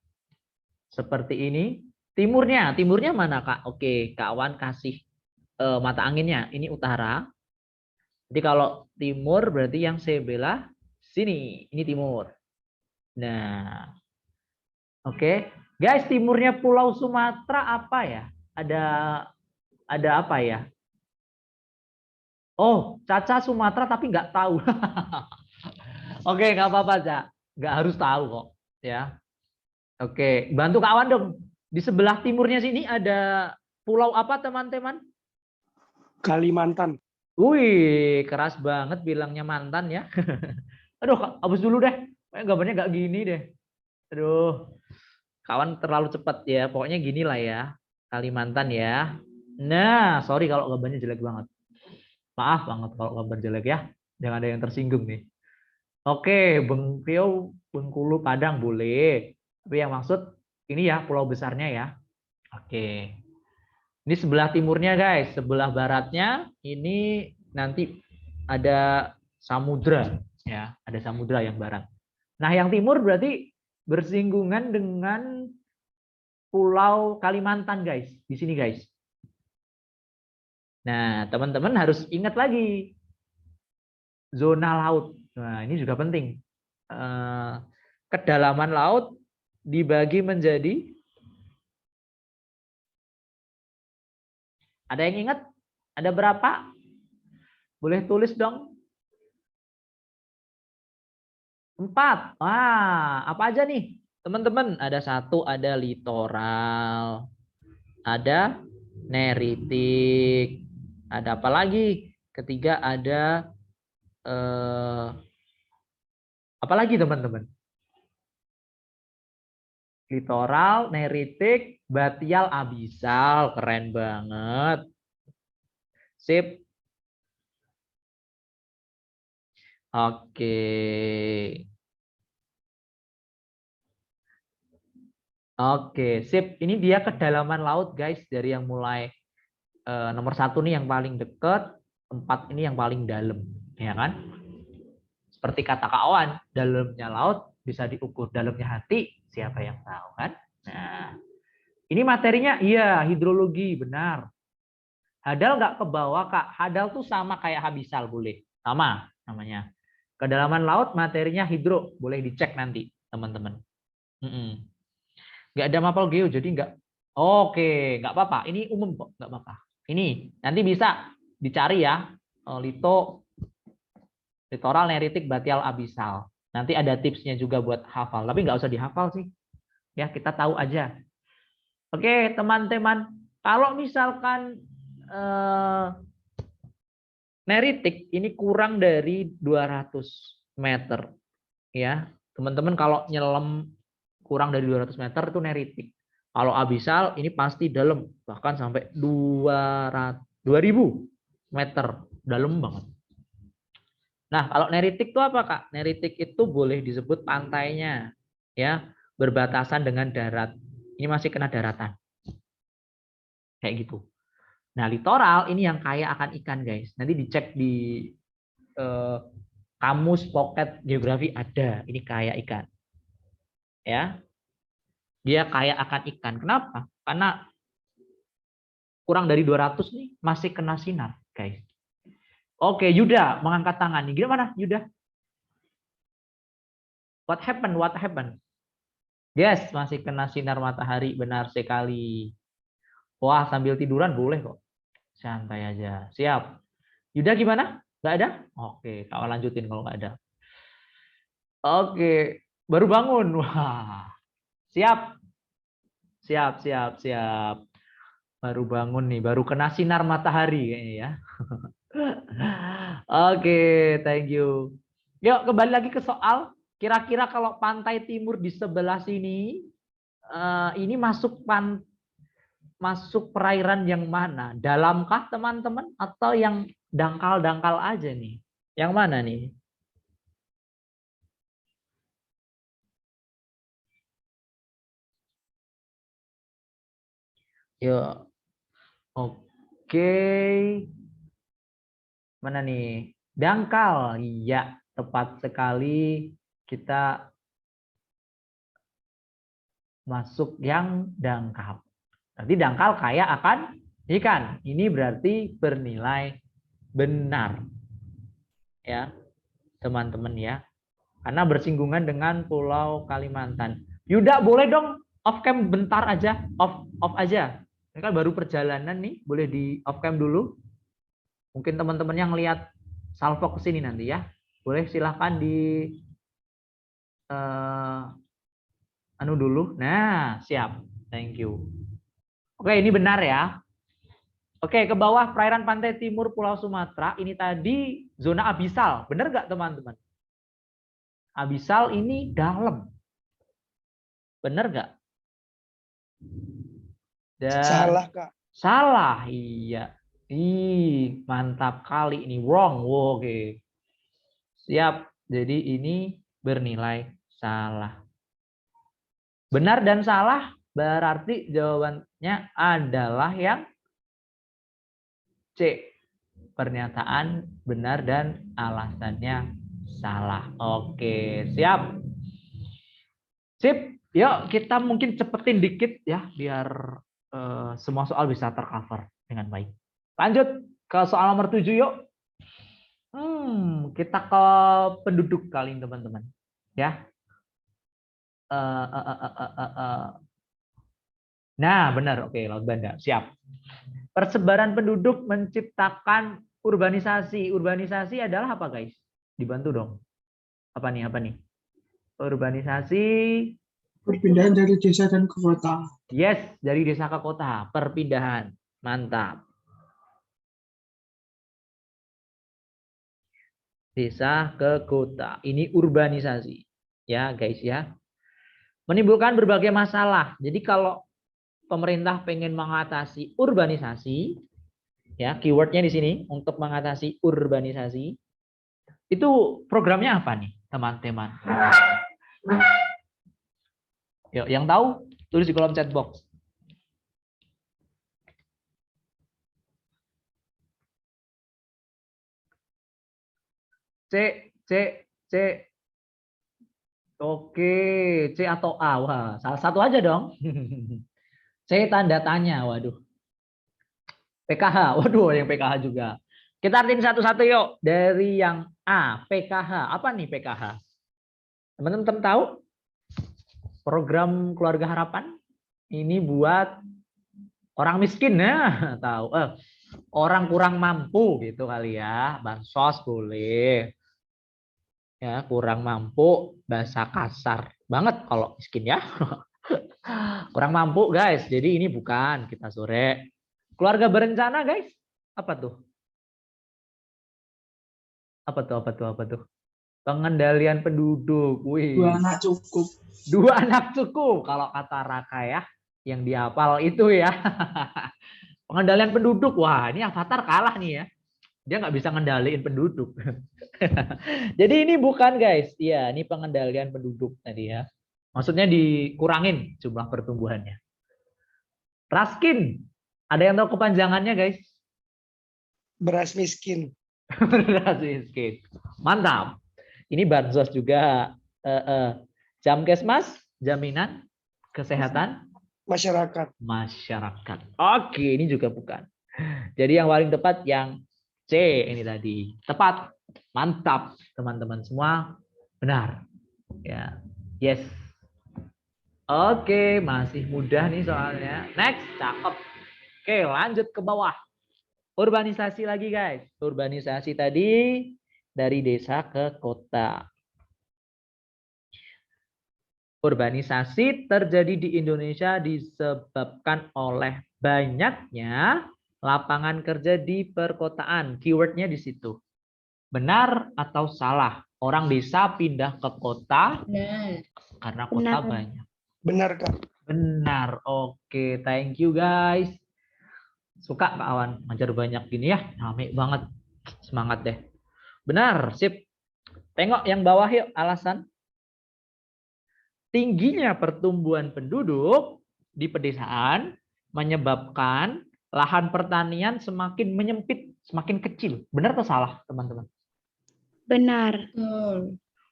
seperti ini. Timurnya mana Kak? Oke, kawan kasih mata anginnya. Ini utara. Jadi kalau timur berarti yang sebelah sini. Ini timur. Nah, oke. Guys, timurnya Pulau Sumatera apa ya? Ada apa ya? Oh, Caca Sumatera tapi nggak tahu. Oke, nggak apa-apa, Caca. Nggak harus tahu kok. Ya. Oke, bantu kawan dong. Di sebelah timurnya sini ada pulau apa teman-teman? Kalimantan. Wih, keras banget bilangnya mantan ya. Aduh, hapus dulu deh. Gambarnya nggak gini deh. Aduh, kawan terlalu cepat ya. Pokoknya gini lah ya. Kalimantan ya. Nah, sorry kalau gambarnya jelek banget. Maaf banget kalau gambar jelek ya. Jangan ada yang tersinggung nih. Oke, Bengkulu, Bengkulu, Padang boleh. Tapi yang maksud ini ya pulau besarnya ya. Oke. Ini sebelah timurnya guys, sebelah baratnya ini nanti ada samudra ya, ada samudra yang barat. Nah, yang timur berarti bersinggungan dengan Pulau Kalimantan guys, di sini guys. Nah, teman-teman harus ingat lagi zona laut. Nah, ini juga penting. Kedalaman laut dibagi menjadi, ada yang ingat? Ada berapa? Boleh tulis dong. 4. Wah, apa aja nih? Teman-teman, ada 1 ada litoral. ada neritik. Ada apa lagi? Ketiga ada apa lagi teman-teman? Litoral, neritik, batial, abisal. Keren banget. Sip. Oke. Oke, sip. Ini dia kedalaman laut, guys. Dari yang mulai nomor 1 nih yang paling dekat, 4 ini yang paling dalam, ya kan? Seperti kata Kak Owan, dalamnya laut bisa diukur, dalamnya hati siapa yang tahu kan? Nah, ini materinya iya hidrologi, benar. Hadal nggak ke bawah, Kak. Hadal tuh sama kayak habisal, boleh. Sama namanya. Kedalaman laut materinya hidro, boleh dicek nanti, teman-teman. Nggak ada mapel geo, jadi nggak. Oke, nggak apa-apa. Ini umum kok, nggak apa-apa. Ini nanti bisa dicari ya, litoral, neritik, batial, abisal. Nanti ada tipsnya juga buat hafal, tapi nggak usah dihafal sih. Ya, kita tahu aja. Oke, teman-teman, kalau misalkan neritik ini kurang dari 200 meter, ya, teman-teman kalau nyelam kurang dari 200 meter itu neritik. Kalau abisal ini pasti dalam, bahkan sampai 2000 meter, dalam banget. Nah, kalau neritik itu apa, Kak? Neritik itu boleh disebut pantainya, ya, berbatasan dengan darat. Ini masih kena daratan. Kayak gitu. Nah, litoral ini yang kaya akan ikan, guys. Nanti dicek di kamus pocket geografi ada. Ini kaya ikan. Ya. Dia kaya akan ikan. Kenapa? Karena kurang dari 200 nih masih kena sinar, guys. Oke, Yuda mengangkat tangan nih. Gimana, Yuda? What happened? What happened? Yes, masih kena sinar matahari, benar sekali. Wah, sambil tiduran boleh kok. Santai aja. Siap. Yuda gimana? Nggak ada? Oke, kalau lanjutin kalau nggak ada. Oke, baru bangun. Wah, siap. Siap, siap, siap. Baru bangun nih, baru kena sinar matahari kayaknya ya. Oke, thank you. Yuk, kembali lagi ke soal. Kira-kira kalau pantai timur di sebelah sini, ini masuk perairan yang mana? Dalamkah teman-teman? Atau yang dangkal-dangkal aja nih? Yang mana nih? Yuk. Oke. Mana nih? Dangkal. Iya, tepat sekali. Kita masuk yang dangkal. Berarti dangkal kaya akan ikan. Ini berarti bernilai benar. Ya, teman-teman ya. Karena bersinggungan dengan Pulau Kalimantan. Yuda, boleh dong off cam bentar aja, off aja. Ini kan baru perjalanan nih, boleh di off cam dulu. Mungkin teman-teman yang lihat salvo ke sini nanti ya. Boleh silahkan di anu dulu. Nah, siap. Thank you. Oke, ini benar ya. Oke, ke bawah perairan pantai timur Pulau Sumatera. Ini tadi zona abisal. Benar nggak teman-teman? Abisal ini dalam. Benar nggak? Salah, Kak. Salah, iya. Ih, mantap kali ini. Wrong. Oke. Siap. Jadi ini bernilai salah. Benar dan salah berarti jawabannya adalah yang C. Pernyataan benar dan alasannya salah. Oke, siap. Sip. Yuk kita mungkin cepetin dikit ya biar semua soal bisa tercover dengan baik. Lanjut ke soal nomor 7 yuk. Kita ke penduduk kali ini teman-teman. Ya. Nah, benar. Oke, Laut Banda. Siap. Persebaran penduduk menciptakan urbanisasi. Urbanisasi adalah apa, guys? Dibantu dong. Apa nih? Urbanisasi Perpindahan dari desa dan ke kota. Yes, dari desa ke kota, perpindahan. Mantap. Desa ke kota. Ini urbanisasi. Ya, guys ya. Menimbulkan berbagai masalah. Jadi kalau pemerintah pengen mengatasi urbanisasi, ya, keywordnya di sini untuk mengatasi urbanisasi, itu programnya apa nih, teman-teman? Yuk, yang tahu tulis di kolom chat box. C, C, C. Oke, C atau A? Wah, salah satu aja dong. C tanda tanya, waduh. PKH, waduh, yang PKH juga. Kita artiin satu-satu yuk. Dari yang A, PKH. Apa nih PKH? Teman-teman tahu? Program Keluarga Harapan ini buat orang miskin, ya tahu. Orang kurang mampu gitu kali ya. Bansos boleh. Ya, kurang mampu, bahasa kasar banget kalau miskin ya. Kurang mampu guys. Jadi ini bukan kita sore. Keluarga berencana guys. Apa tuh? Apa tuh? Pengendalian penduduk. Wih. 2 anak cukup. 2 anak cukup kalau kata Raka ya, yang dihafal itu ya. Pengendalian penduduk, wah ini Avatar kalah nih ya, dia nggak bisa ngendaliin penduduk. Jadi ini bukan guys, iya ini pengendalian penduduk tadi ya, maksudnya dikurangin jumlah pertumbuhannya. Raskin, ada yang tahu kepanjangannya guys? Beras miskin. Beras miskin, mantap. Ini bansos juga. Jamkesmas, jaminan kesehatan Masyarakat. masyarakat. Oke, ini juga bukan. Jadi yang paling tepat yang C ini tadi. Tepat. Mantap, teman-teman semua. Benar. Ya. Yes. Oke, masih mudah nih soalnya. Next, cakep. Oke, lanjut ke bawah. Urbanisasi lagi, guys. Urbanisasi tadi dari desa ke kota. Urbanisasi terjadi di Indonesia disebabkan oleh banyaknya lapangan kerja di perkotaan. Keywordnya di situ. Benar atau salah? Orang desa pindah ke kota karena kota Benar. banyak. Benar, Kak. Benar. Oke, thank you guys. Suka Kak Awan ngajar banyak gini ya. Rame banget. Semangat deh. Benar, sip. Tengok yang bawah yuk, alasan. Tingginya pertumbuhan penduduk di pedesaan menyebabkan lahan pertanian semakin menyempit, semakin kecil. Benar atau salah, teman-teman? Benar.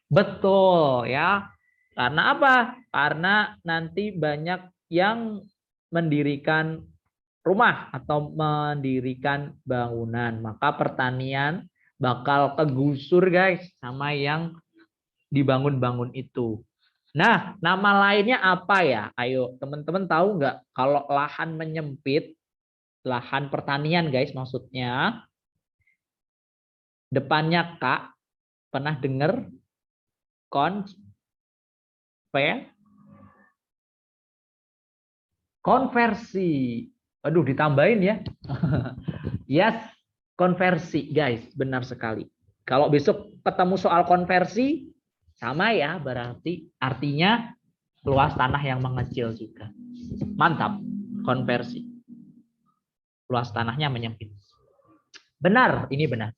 Betul ya. Karena apa? Karena nanti banyak yang mendirikan rumah atau mendirikan bangunan, maka pertanian bakal kegusur guys sama yang dibangun-bangun itu. Nah, nama lainnya apa ya? Ayo, teman-teman tahu nggak kalau lahan menyempit, lahan pertanian guys maksudnya, depannya Kak, pernah dengar konversi. Aduh, ditambahin ya. Yes, konversi guys, benar sekali. Kalau besok ketemu soal konversi, sama ya, berarti artinya luas tanah yang mengecil juga. Mantap, konversi. Luas tanahnya menyempit. Benar, ini benar.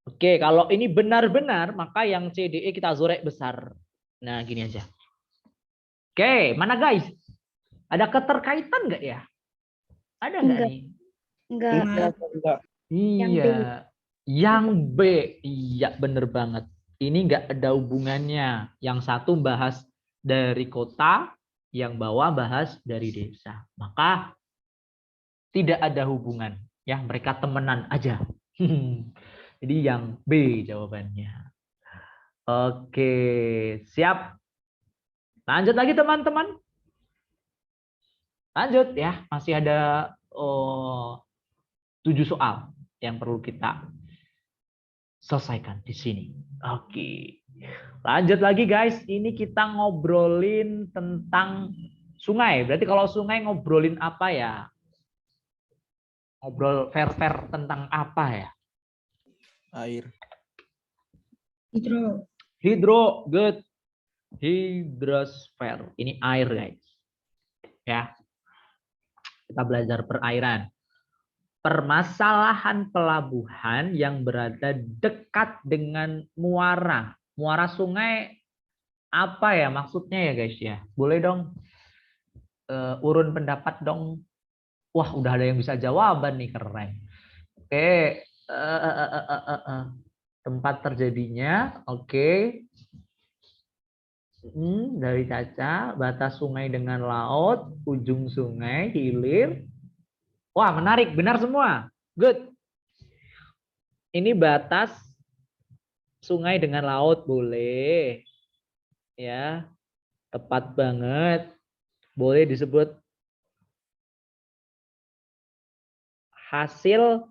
Oke, kalau ini benar-benar, maka yang CDE kita zorek besar. Nah, gini aja. Oke, mana guys? Ada keterkaitan nggak ya? Ada nggak nih? Enggak. Iya, yang B. Iya, bener banget. Ini nggak ada hubungannya. Yang satu bahas dari kota, yang bawah bahas dari desa. Maka tidak ada hubungan. Ya, mereka temenan aja. Jadi yang B jawabannya. Oke, siap. Lanjut lagi teman-teman. Lanjut ya, masih ada 7 soal yang perlu kita selesaikan di sini. Oke. Lanjut lagi guys, ini kita ngobrolin tentang sungai. Berarti kalau sungai ngobrolin apa ya? Ngobrol fair-fair tentang apa ya? Air. Hidro. Hidro, good. Hidrosfer. Ini air guys. Ya. Kita belajar perairan. Permasalahan pelabuhan yang berada dekat dengan muara. Muara sungai apa ya maksudnya ya guys ya? Boleh dong urun pendapat dong. Wah, udah ada yang bisa jawaban nih, keren. Oke, tempat terjadinya, oke. Dari Caca, batas sungai dengan laut, ujung sungai, hilir. Wah, menarik, benar semua. Good. Ini batas sungai dengan laut, boleh. Ya, tepat banget. Boleh disebut hasil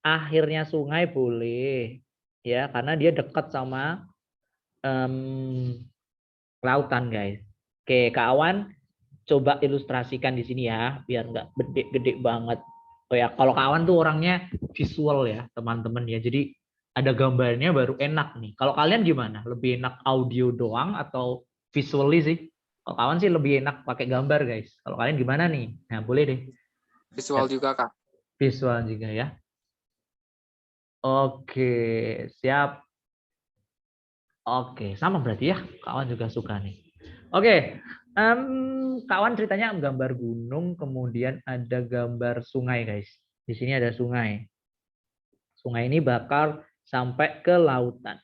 akhirnya sungai, boleh. Ya, karena dia dekat sama lautan, guys. Oke, kawan, coba ilustrasikan di sini ya, biar nggak gede-gede banget. Oh ya, kalau kawan tuh orangnya visual ya, teman-teman ya. Jadi ada gambarnya baru enak nih. Kalau kalian gimana? Lebih enak audio doang atau visually sih? Kalau kawan sih lebih enak pakai gambar, guys. Kalau kalian gimana nih? Nah, boleh deh. Visual juga, Kak. Visual juga ya. Oke, siap. Oke, sama berarti ya. Kawan juga suka nih. Oke, kawan ceritanya gambar gunung, kemudian ada gambar sungai, guys. Di sini ada sungai. Sungai ini bakal sampai ke lautan.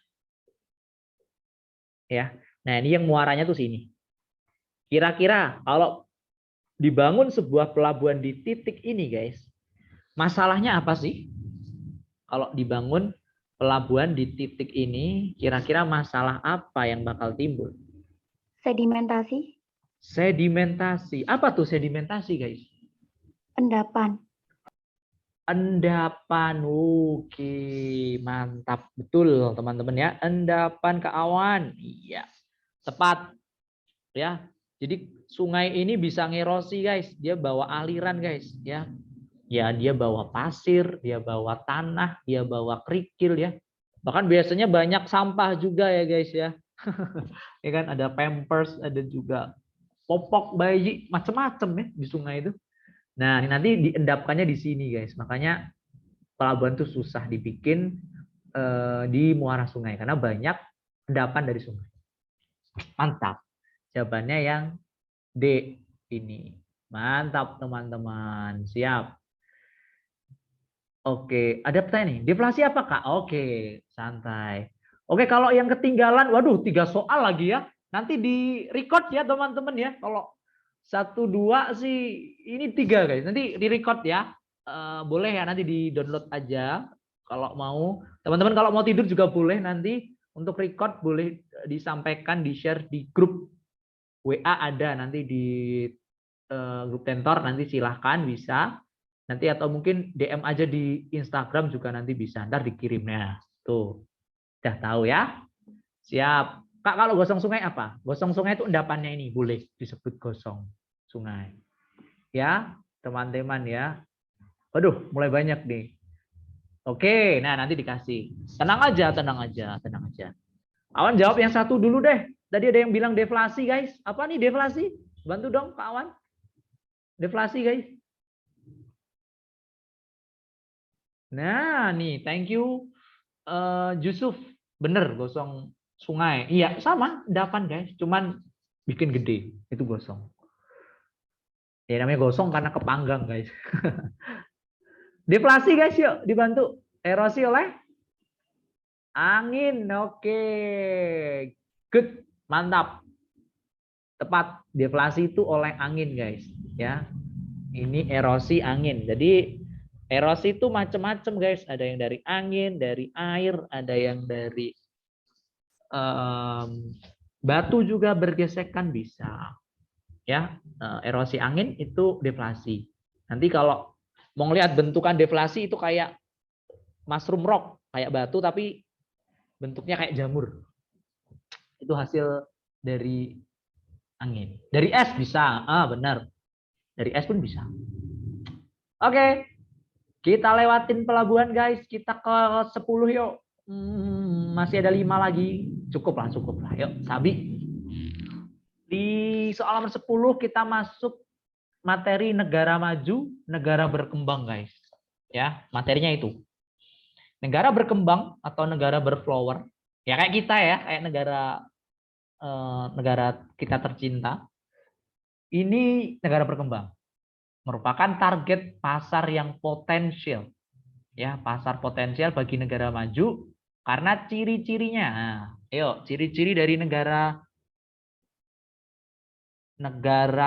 Ya. Nah, ini yang muaranya tuh sini. Kira-kira kalau dibangun sebuah pelabuhan di titik ini, guys, masalahnya apa sih? Kalau dibangun pelabuhan di titik ini, kira-kira masalah apa yang bakal timbul? Sedimentasi. Sedimentasi. Apa tuh sedimentasi, guys? Endapan. Endapan. Oke, mantap. Betul, teman-teman ya. Endapan ke awan. Iya, tepat. Ya. Jadi sungai ini bisa ngerosi, guys. Dia bawa aliran, guys, ya. Ya, dia bawa pasir, dia bawa tanah, dia bawa kerikil ya. Bahkan biasanya banyak sampah juga ya, guys ya. Ya kan, ada pampers, ada juga popok bayi, macam-macam ya di sungai itu. Nah, ini nanti diendapkannya di sini, guys. Makanya pelabuhan itu susah dibikin di muara sungai karena banyak endapan dari sungai. Mantap. Jawabannya yang D ini. Mantap, teman-teman. Siap. Oke, ada pertanyaan nih. Deflasi apa, Kak? Oke, santai. Oke, kalau yang ketinggalan, waduh, 3 soal lagi ya. Nanti di record ya, teman-teman ya. Kalau 1, 2 sih, ini 3, guys. Nanti di record ya. Boleh ya, nanti di download aja. Kalau mau, teman-teman kalau mau tidur juga boleh nanti. Untuk record boleh disampaikan, di-share di grup WA ada. Nanti di grup Tentor, nanti silahkan bisa. Nanti atau mungkin DM aja di Instagram juga nanti bisa. Ntar dikirimnya. Tuh. Udah tahu ya? Siap. Kak, kalau gosong sungai apa? Gosong sungai itu endapannya ini. Boleh disebut gosong sungai. Ya, teman-teman ya. Waduh, mulai banyak nih. Oke, nah nanti dikasih. Tenang aja, tenang aja, tenang aja. Awan jawab yang satu dulu deh. Tadi ada yang bilang deflasi, guys. Apa nih deflasi? Bantu dong, Pak Awan. Deflasi, guys. Nah, nih, thank you Yusuf. Bener, gosong sungai. Iya, sama, endapan, guys. Cuman bikin gede, itu gosong. Ya namanya gosong karena kepanggang, guys. Deflasi, guys, yuk dibantu. Erosi oleh angin. Oke. Good, mantap. Tepat, deflasi itu oleh angin, guys. Ya. Ini erosi angin. Jadi erosi itu macam-macam, guys. Ada yang dari angin, dari air, ada yang dari batu juga bergesekan bisa. Ya, erosi angin itu deflasi. Nanti kalau mau lihat bentukan deflasi itu kayak mushroom rock, kayak batu tapi bentuknya kayak jamur. Itu hasil dari angin. Dari es bisa. Benar. Dari es pun bisa. Oke. Kita lewatin pelabuhan, guys. Kita ke 10 yuk. Masih ada 5 lagi. Cukup lah. Yuk, Sabi. Di soal nomor 10 kita masuk materi negara maju, negara berkembang, guys. Ya, materinya itu. Negara berkembang atau negara berflower. Ya kayak kita ya, kayak negara kita tercinta. Ini negara berkembang. Merupakan target pasar yang potensial. Ya, pasar potensial bagi negara maju karena ciri-cirinya. Ayo, ciri-ciri dari negara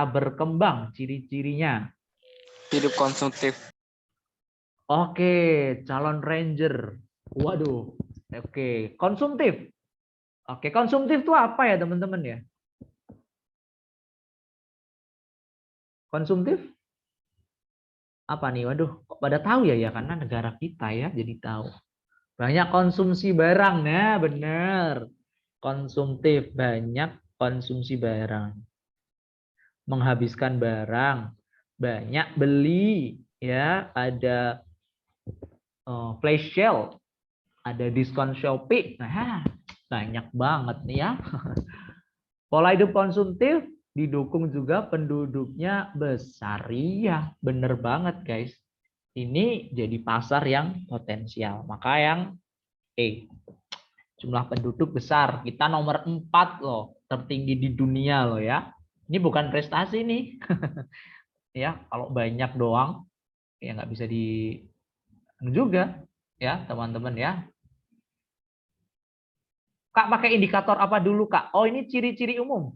berkembang, ciri-cirinya. Hidup konsumtif. Oke, calon ranger. Waduh. Oke, konsumtif. Oke, konsumtif itu apa ya, teman-teman ya? Konsumtif? Apa nih? Waduh, kok pada tahu ya karena negara kita ya, jadi tahu. Banyak konsumsi barang. Nah, benar. Konsumtif, banyak konsumsi barang. Menghabiskan barang, banyak beli, ya, ada flash sale, ada diskon Shopee. Nah, banyak banget nih ya. Pola hidup konsumtif didukung juga penduduknya besar. Iya, bener banget guys. Ini jadi pasar yang potensial. Maka yang jumlah penduduk besar. Kita nomor 4 loh, tertinggi di dunia loh ya. Ini bukan prestasi nih. Ya, kalau banyak doang ya nggak bisa di juga ya, teman-teman ya. Kak, pakai indikator apa dulu, Kak? Oh, ini ciri-ciri umum.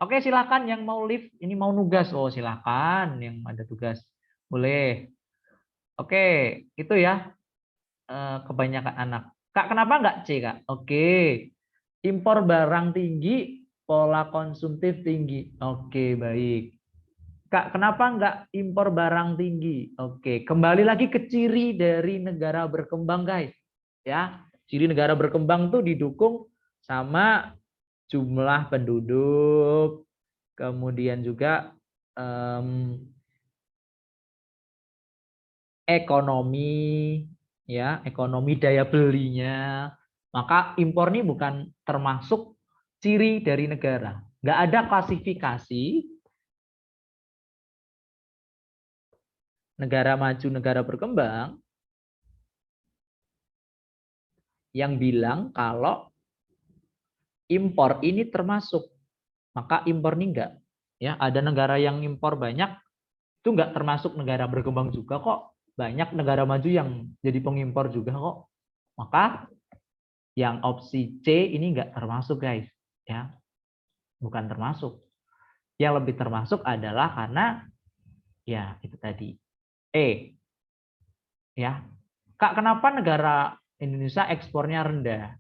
Oke, silakan yang mau live, ini mau nugas. Oh, silakan yang ada tugas. Boleh. Oke, itu ya. Kebanyakan anak. Kak, kenapa nggak C, Kak? Oke. Impor barang tinggi, pola konsumtif tinggi. Oke, baik. Kak, kenapa nggak impor barang tinggi? Oke, kembali lagi ke ciri dari negara berkembang, guys. Ya, ciri negara berkembang tuh didukung sama jumlah penduduk, kemudian juga ekonomi, ya, ekonomi daya belinya. Maka impor ini bukan termasuk ciri dari negara. Nggak ada klasifikasi negara maju, negara berkembang yang bilang kalau impor ini termasuk, maka impor ini enggak. Ya, ada negara yang impor banyak, itu enggak termasuk negara berkembang juga kok. Banyak negara maju yang jadi pengimpor juga kok. Maka yang opsi C ini enggak termasuk, guys. Ya, bukan termasuk. Yang lebih termasuk adalah karena ya itu tadi ya. Kak, kenapa negara Indonesia ekspornya rendah?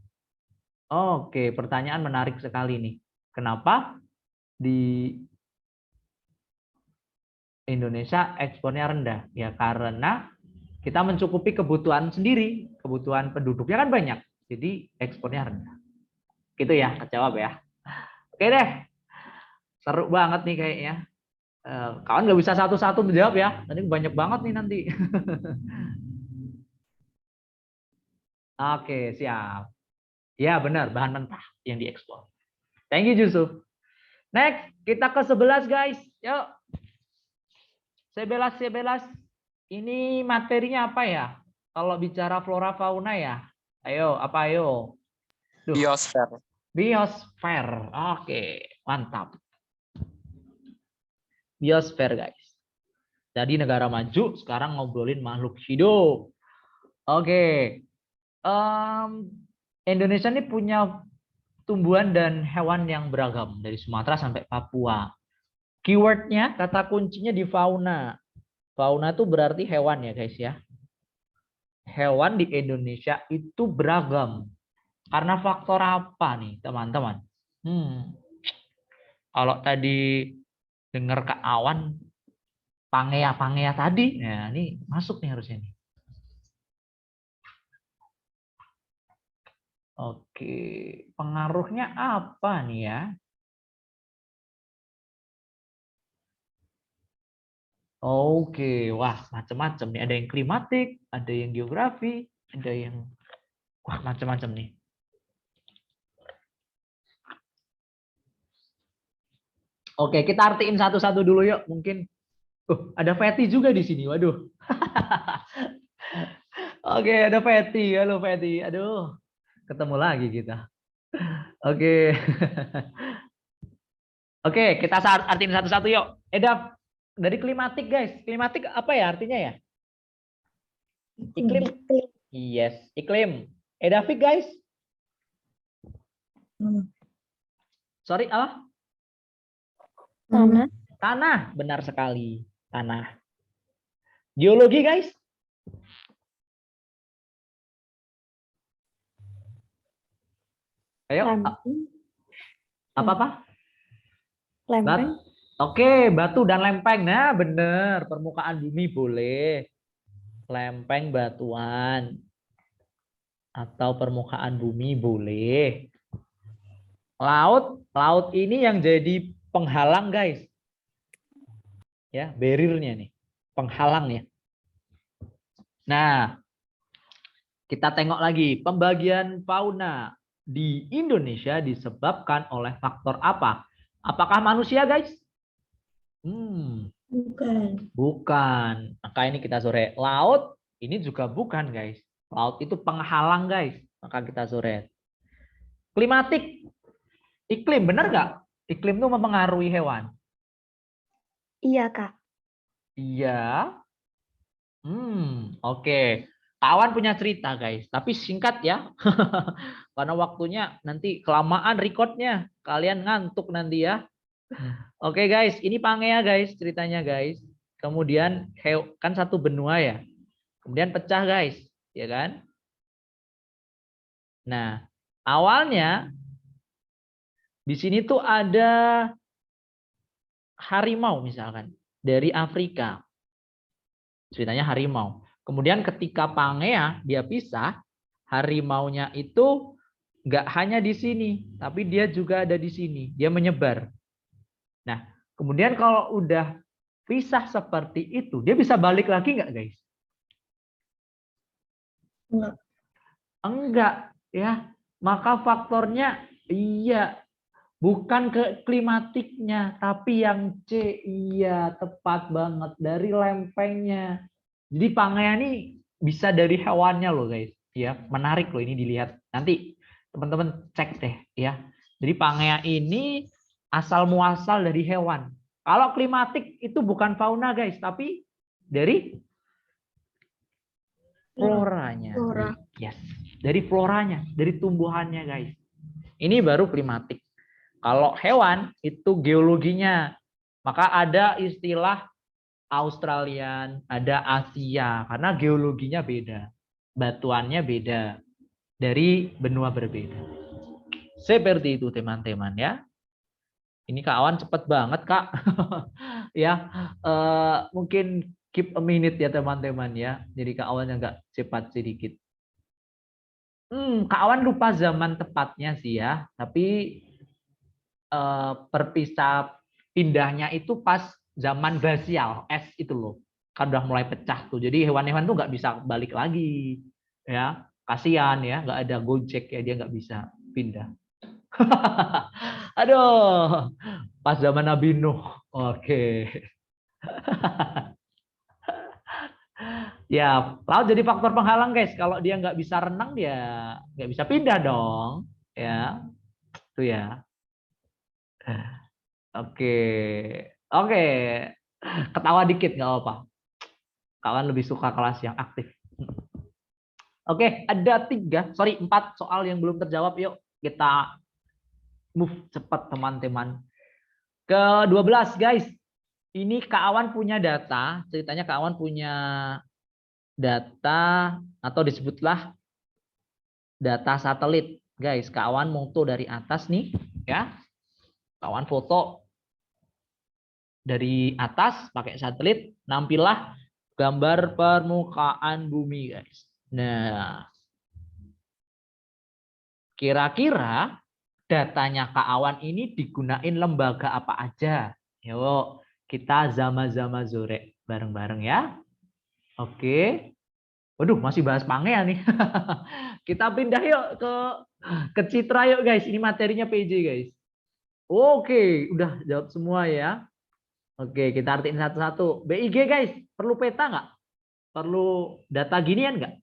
Oke, pertanyaan menarik sekali nih. Kenapa di Indonesia ekspornya rendah? Ya karena kita mencukupi kebutuhan sendiri, kebutuhan penduduknya kan banyak, jadi ekspornya rendah. Gitu ya, kejawab ya. Oke deh, seru banget nih kayaknya. Kawan nggak bisa satu-satu menjawab ya, nanti banyak banget nih nanti. Oke, siap. Ya benar, bahan mentah yang diekspor. Thank you Yusuf. Next, kita ke 11 guys. Yuk. 11. Ini materinya apa ya? Kalau bicara flora fauna ya. Ayo, apa ayo? Duh. Biosfer. Biosfer. Oke, mantap. Biosfer guys. Jadi negara maju sekarang ngobrolin makhluk hidup. Oke. Indonesia ini punya tumbuhan dan hewan yang beragam dari Sumatera sampai Papua. Keywordnya, kata kuncinya di fauna. Fauna itu berarti hewan ya guys ya. Hewan di Indonesia itu beragam. Karena faktor apa nih teman-teman? Kalau tadi dengar Kak Awan, pangea tadi, nah ini masuk nih harusnya nih. Oke, pengaruhnya apa nih ya? Oke, wah macam-macam nih. Ada yang klimatik, ada yang geografi, ada yang wah macam-macam nih. Oke, kita artiin satu-satu dulu yuk. Mungkin ada Fatty juga di sini. Waduh. Oke, ada Fatty. Halo Fatty. Aduh, ketemu lagi kita. Oke. Oke, kita artiin satu-satu yuk. Eda, dari klimatik guys. Klimatik apa ya artinya ya? Iklim. Yes, iklim. Edafik guys. Sorry, apa? Tanah. Tanah, benar sekali. Tanah. Geologi guys. Ayo. Apa-apa? Lempeng. Oke, batu dan lempeng. Nah, benar. Permukaan bumi boleh. Lempeng batuan. Atau permukaan bumi boleh. Laut. Laut ini yang jadi penghalang, guys. Ya, barrier-nya nih. Penghalang ya. Nah, kita tengok lagi. Pembagian fauna di Indonesia disebabkan oleh faktor apa? Apakah manusia, guys? Bukan. Bukan. Maka ini kita sore. Laut ini juga bukan, guys. Laut itu penghalang, guys. Maka kita sore. Klimatik. Iklim, benar nggak? Iklim itu mempengaruhi hewan. Iya, Kak. Iya. Oke. Kawan punya cerita, guys. Tapi singkat ya. Karena waktunya nanti kelamaan recordnya. Kalian ngantuk nanti ya. Oke guys, ini Pangea guys ceritanya guys. Kemudian kan satu benua ya. Kemudian pecah guys, ya kan? Nah, awalnya di sini tuh ada harimau misalkan dari Afrika. Ceritanya harimau. Kemudian ketika Pangea dia pisah, harimaunya itu nggak hanya di sini, tapi dia juga ada di sini. Dia menyebar. Nah, kemudian kalau udah pisah seperti itu, dia bisa balik lagi nggak, guys? Enggak. Enggak, ya. Maka faktornya iya, bukan ke klimatiknya, tapi yang C, iya, tepat banget dari lempengnya. Jadi Pangea ini bisa dari hewannya loh, guys. Ya, menarik loh ini dilihat. Nanti teman-teman cek deh, ya. Jadi Pangea ini asal muasal dari hewan. Kalau klimatik itu bukan fauna, guys, tapi dari floranya. Flora. Yes, dari floranya, dari tumbuhannya, guys. Ini baru klimatik. Kalau hewan itu geologinya, maka ada istilah Australian, ada Asia, karena geologinya beda, batuannya beda, dari benua berbeda. Seperti itu teman-teman ya. Ini kawan cepet banget Kak. Ya, mungkin keep a minute ya teman-teman ya. Jadi kawan yang agak cepat sedikit. Kawan lupa zaman tepatnya sih ya. Tapi perpisah pindahnya itu pas zaman glasial, es itu loh. Kan udah mulai pecah tuh. Jadi hewan-hewan tuh nggak bisa balik lagi. Ya, kasihan ya, nggak ada Gojek ya, dia nggak bisa pindah. Aduh, pas zaman Nabi Nuh. Oke. Ya, laut jadi faktor penghalang guys. Kalau dia nggak bisa renang, dia nggak bisa pindah dong. Ya, itu ya. Oke, oke. Ketawa dikit nggak apa-apa. Kawan lebih suka kelas yang aktif. Oke, ada 4 soal yang belum terjawab. Yuk kita move cepat teman-teman. Ke-12 guys. Ini kawan punya data. Ceritanya kawan punya data atau disebutlah data satelit. Guys, kawan foto dari atas nih. Ya, kawan foto dari atas pakai satelit, nampillah gambar permukaan bumi guys. Nah, Kira-kira datanya Kak Awan ini digunain lembaga apa aja? Yuk, kita zama-zama zore bareng-bareng ya. Oke. Waduh, masih bahas Pangea nih. Kita pindah yuk ke Citra yuk guys. Ini materinya PJ guys. Oke, udah jawab semua ya. Oke, kita artiin satu-satu. BIG guys, perlu peta nggak? Perlu data ginian nggak?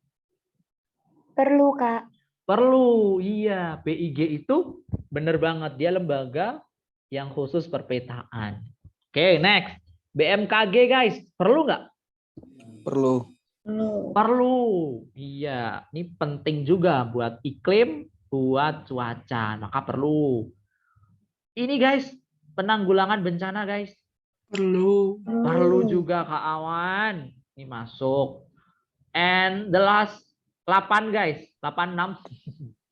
Perlu, Kak. Perlu, iya. BIG itu bener banget. Dia lembaga yang khusus perpetaan. Oke, next. BMKG guys, perlu nggak? Perlu. Perlu. Iya, ini penting juga buat iklim, buat cuaca. Maka perlu. Ini guys, penanggulangan bencana guys. Perlu. Perlu juga Kak Awan. Ini masuk. And the last 8 guys, 86.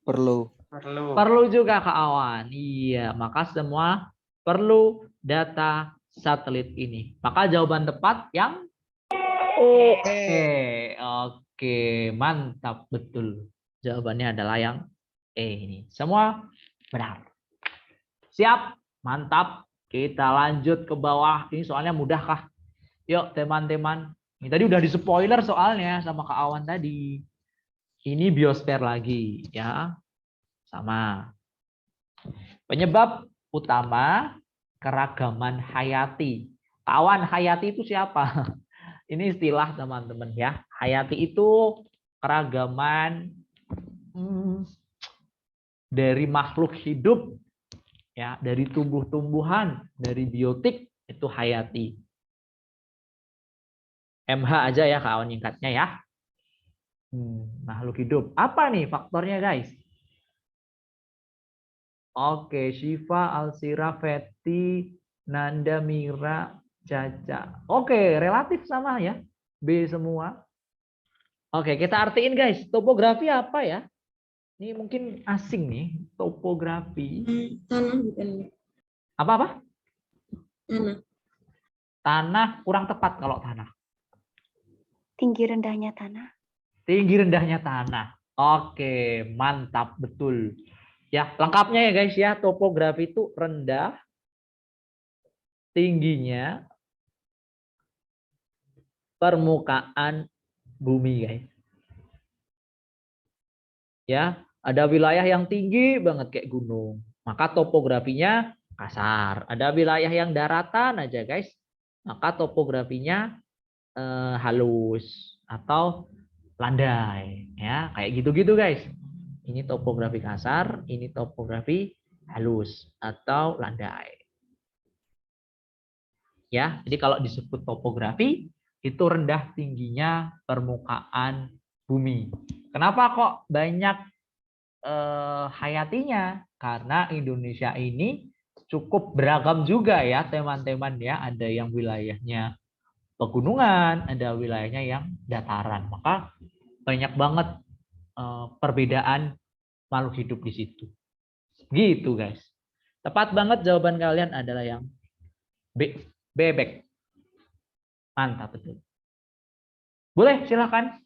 Perlu. Perlu juga Kak Awan. Iya, maka semua perlu data satelit ini. Maka jawaban tepat yang Oke, mantap betul. Jawabannya adalah yang E ini. Semua benar. Siap, mantap. Kita lanjut ke bawah. Ini soalnya mudah kah? Yuk teman-teman. Ini tadi udah di-spoiler soalnya sama Kak Awan tadi. Ini biosfer lagi ya. Sama. Penyebab utama keragaman hayati. Kak Awan, hayati itu siapa? Ini istilah teman-teman ya. Hayati itu keragaman dari makhluk hidup ya, dari tumbuh-tumbuhan, dari biotik itu hayati. MH aja ya Kak Awan nyingkatnya ya. Makhluk hidup. Apa nih faktornya guys? Oke, Syifa, Alsira, Feti, Nanda, Mira, Caca. Oke, relatif sama ya. B semua. Oke, kita artiin guys. Topografi apa ya? Ini mungkin asing nih. Topografi. Tanah bukan? Apa-apa? Tanah. Tanah kurang tepat kalau tanah. Tinggi rendahnya tanah. Tinggi rendahnya tanah. Oke, mantap. Betul. Ya, lengkapnya ya guys ya. Topografi itu rendah, tingginya permukaan bumi guys. Ya, ada wilayah yang tinggi banget kayak gunung, maka topografinya kasar. Ada wilayah yang daratan aja guys, maka topografinya halus atau landai ya, kayak gitu-gitu guys. Ini topografi kasar, ini topografi halus atau landai. Ya, jadi kalau disebut topografi itu rendah tingginya permukaan bumi. Kenapa kok banyak hayatinya? Karena Indonesia ini cukup beragam juga ya teman-teman ya. Ada yang wilayahnya pegunungan, ada wilayahnya yang dataran. Maka banyak banget perbedaan makhluk hidup di situ. Gitu guys. Tepat banget jawaban kalian adalah yang B. Bebek. Mantap betul. Boleh silakan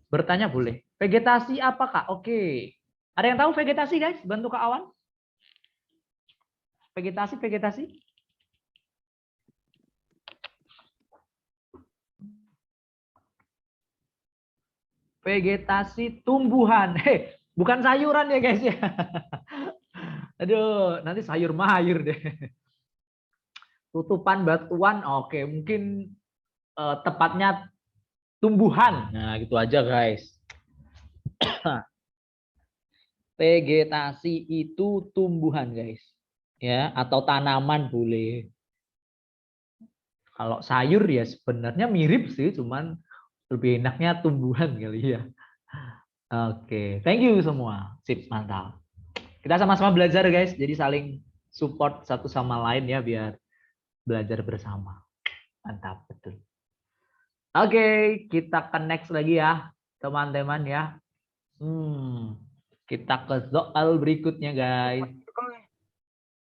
bertanya boleh. Vegetasi apa Kak? Oke. Ada yang tahu vegetasi guys? Bantu Kak Awan. Vegetasi. Vegetasi tumbuhan. Bukan sayuran ya guys ya. Aduh, nanti sayur mayur deh. Tutupan batuan, oke, mungkin tepatnya tumbuhan. Nah, gitu aja guys. Vegetasi itu tumbuhan guys, ya, atau tanaman boleh. Kalau sayur ya sebenarnya mirip sih, cuman lebih enaknya tumbuhan kali ya. Oke, thank you semua. Sip, mantap. Kita sama-sama belajar guys, jadi saling support satu sama lain ya biar belajar bersama. Mantap, betul. Oke, kita ke next lagi ya, teman-teman ya. Kita ke soal berikutnya, guys.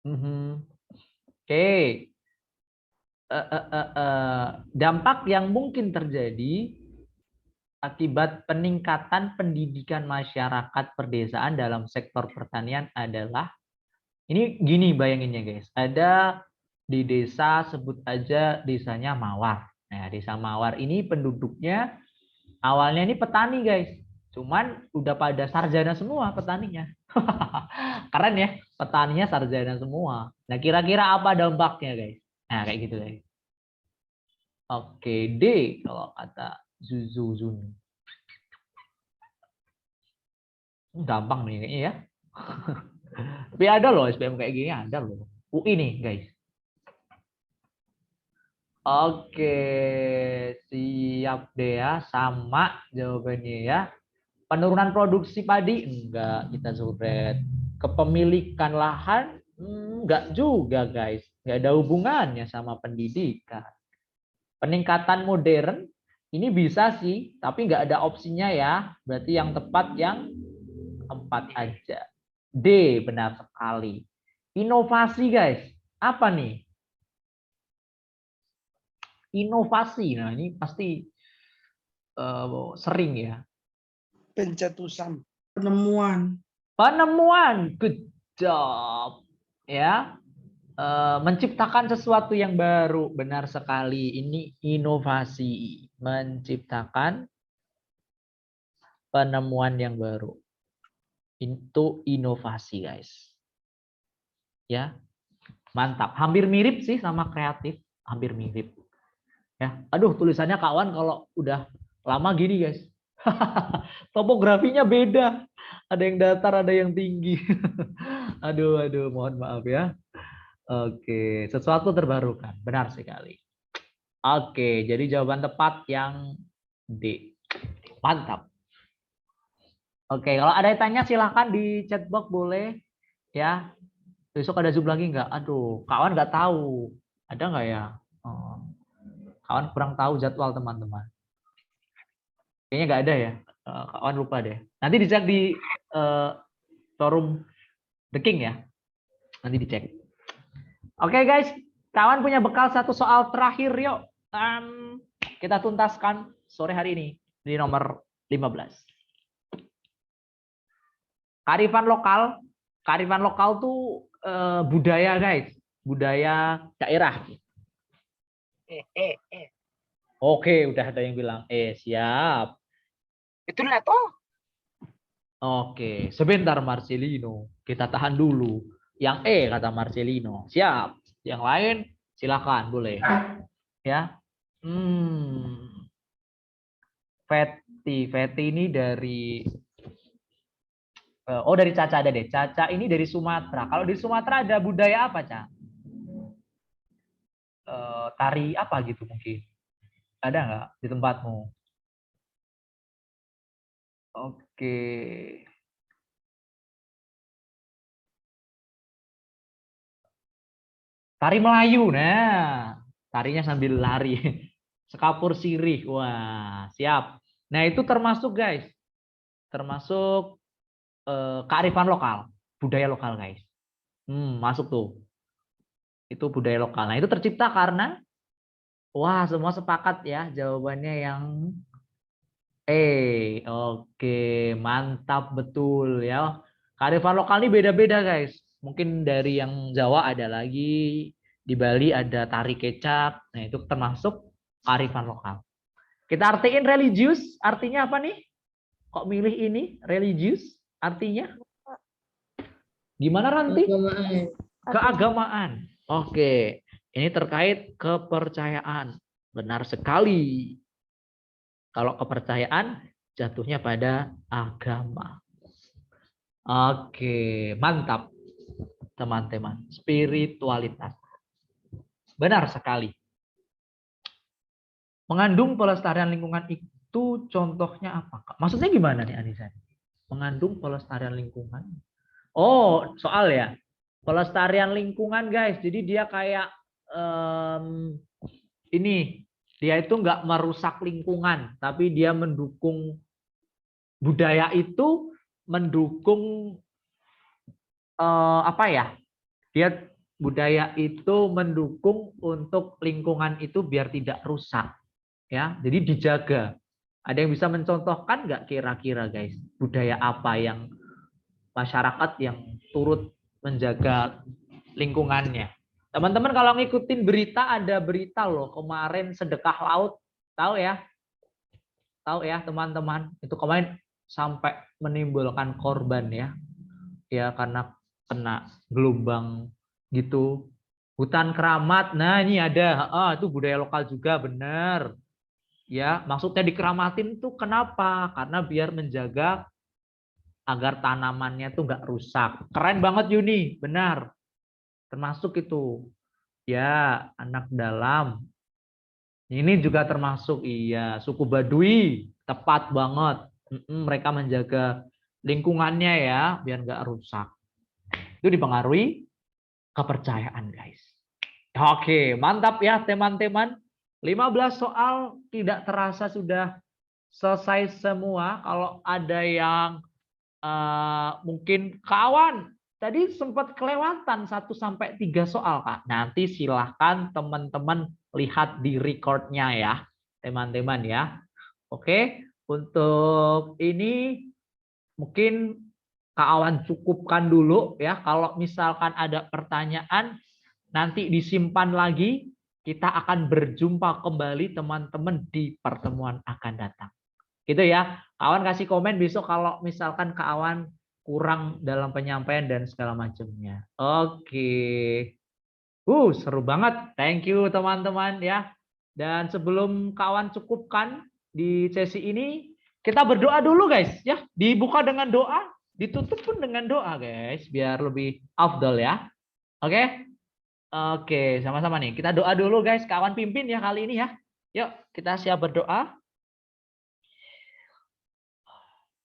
Oke. Dampak yang mungkin terjadi akibat peningkatan pendidikan masyarakat perdesaan dalam sektor pertanian adalah, ini gini bayanginnya guys, ada di desa, sebut aja desanya Mawar. Nah, desa Mawar ini penduduknya awalnya ini petani guys, cuman udah pada sarjana semua petaninya. Keren ya, petaninya sarjana semua. Nah, kira-kira apa dampaknya guys? Nah, kayak gitu guys. Oke, D kalau kata Zuzuzun. Gampang nih kayaknya ya. Tapi ada loh SBM kayak gini, ada loh. UI nih guys. Oke, siap deh ya, sama jawabannya ya. Penurunan produksi padi enggak kita coret. Kepemilikan lahan enggak juga guys, enggak ada hubungannya sama pendidikan. Peningkatan modern ini bisa sih, tapi enggak ada opsinya ya. Berarti yang tepat yang 4 aja. D benar sekali. Inovasi guys, apa nih? Inovasi, nah ini pasti sering ya. Pencetusan. Penemuan. Penemuan, good job. Ya, menciptakan sesuatu yang baru, benar sekali. Ini inovasi, menciptakan penemuan yang baru. Itu inovasi guys. Ya, mantap. Hampir mirip sih sama kreatif, hampir mirip. Ya, aduh tulisannya kawan kalau udah lama gini guys. Topografinya beda. Ada yang datar, ada yang tinggi. Aduh, mohon maaf ya. Oke, sesuatu terbarukan. Benar sekali. Oke, jadi jawaban tepat yang D. Mantap. Oke, kalau ada yang tanya silahkan di chat box boleh. Ya, besok ada Zoom lagi nggak? Aduh, kawan nggak tahu. Ada nggak ya? Kawan kurang tahu jadwal teman-teman. Kayaknya nggak ada ya. Kawan lupa deh. Nanti dicek di forum The King ya. Nanti dicek. Oke guys, kawan punya bekal satu soal terakhir yuk. Kita tuntaskan sore hari ini di nomor 15. Kearifan lokal. Kearifan lokal tuh budaya guys. Budaya daerah. Oke, udah ada yang bilang siap. Itu NATO. Oke, sebentar Marcelino. Kita tahan dulu. Yang kata Marcelino. Siap. Yang lain silakan boleh. Ya. Feti ini dari dari Caca ada deh. Caca ini dari Sumatera. Kalau di Sumatera ada budaya apa, Caca? Tari apa gitu mungkin? Ada nggak di tempatmu? Oke. Tari Melayu, nah. Tarinya sambil lari. Sekapur sirih. Wah, siap. Nah, itu termasuk guys. Termasuk kearifan lokal. Budaya lokal guys. Masuk tuh. Itu budaya lokal. Nah, itu tercipta karena wah, semua sepakat ya jawabannya yang oke, mantap betul ya. Kearifan lokal ini beda-beda guys. Mungkin dari yang Jawa ada lagi, di Bali ada tari kecap. Nah, itu termasuk kearifan lokal. Kita artiin religius, artinya apa nih? Kok milih ini? Religius artinya? Gimana Ranti? Keagamaan. Oke, ini terkait kepercayaan. Benar sekali. Kalau kepercayaan jatuhnya pada agama. Oke, mantap teman-teman. Spiritualitas. Benar sekali. Mengandung pelestarian lingkungan itu contohnya apa? Maksudnya gimana nih Anissa? Mengandung pelestarian lingkungan. Oh, soal ya. Pelestarian lingkungan guys. Jadi dia kayak ini. Dia itu nggak merusak lingkungan, tapi dia mendukung budaya itu, mendukung apa ya? Dia budaya itu mendukung untuk lingkungan itu biar tidak rusak, ya. Jadi dijaga. Ada yang bisa mencontohkan nggak kira-kira guys? Budaya apa yang masyarakat yang turut menjaga lingkungannya? Teman-teman kalau ngikutin berita, ada berita loh kemarin sedekah laut. Tahu ya? Tahu ya teman-teman? Itu kemarin sampai menimbulkan korban ya. Ya karena kena gelombang gitu. Hutan keramat. Nah, ini ada. Itu budaya lokal juga, benar. Ya, maksudnya dikeramatin tuh kenapa? Karena biar menjaga agar tanamannya tuh nggak rusak. Keren banget Yuni, benar. Termasuk itu. Ya, anak dalam. Ini juga termasuk, iya, suku Baduy. Tepat banget. Mereka menjaga lingkungannya ya, biar nggak rusak. Itu dipengaruhi kepercayaan, guys. Oke, mantap ya teman-teman. 15 soal tidak terasa sudah selesai semua. Kalau ada yang mungkin kawan tadi sempat kelewatan 1 sampai 3 soal, Kak. Nanti silahkan teman-teman lihat di recordnya ya, teman-teman ya. Oke, untuk ini mungkin Kak Awan cukupkan dulu ya. Kalau misalkan ada pertanyaan nanti disimpan lagi. Kita akan berjumpa kembali teman-teman di pertemuan akan datang. Gitu ya. Kawan kasih komen besok kalau misalkan kawan kurang dalam penyampaian dan segala macamnya. Oke. Seru banget. Thank you teman-teman ya. Dan sebelum kawan cukupkan di sesi ini, kita berdoa dulu guys ya. Dibuka dengan doa, ditutup pun dengan doa guys, biar lebih afdal ya. Oke? Oke, sama-sama nih. Kita doa dulu guys. Kawan pimpin ya kali ini ya. Yuk, kita siap berdoa.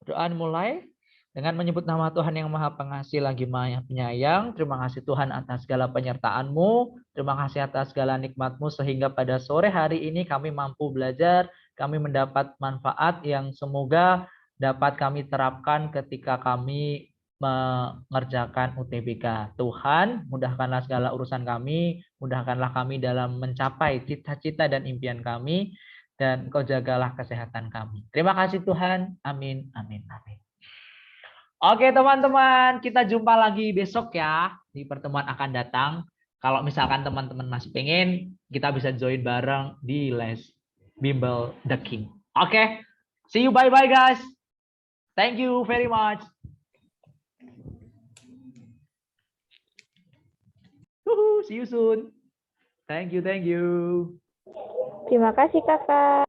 Doa mulai dengan menyebut nama Tuhan yang Maha Pengasih lagi Maha Penyayang. Terima kasih Tuhan atas segala penyertaan-Mu. Terima kasih atas segala nikmat-Mu sehingga pada sore hari ini kami mampu belajar. Kami mendapat manfaat yang semoga dapat kami terapkan ketika kami mengerjakan UTBK. Tuhan, mudahkanlah segala urusan kami, mudahkanlah kami dalam mencapai cita-cita dan impian kami, dan Engkau jagalah kesehatan kami. Terima kasih Tuhan. Amin, amin, amin. Oke teman-teman, kita jumpa lagi besok ya di pertemuan akan datang. Kalau misalkan teman-teman masih pengen, kita bisa join bareng di les Bimbel The King. Oke, see you, bye-bye guys. Thank you very much. See you soon. Thank you, thank you. Terima kasih kakak.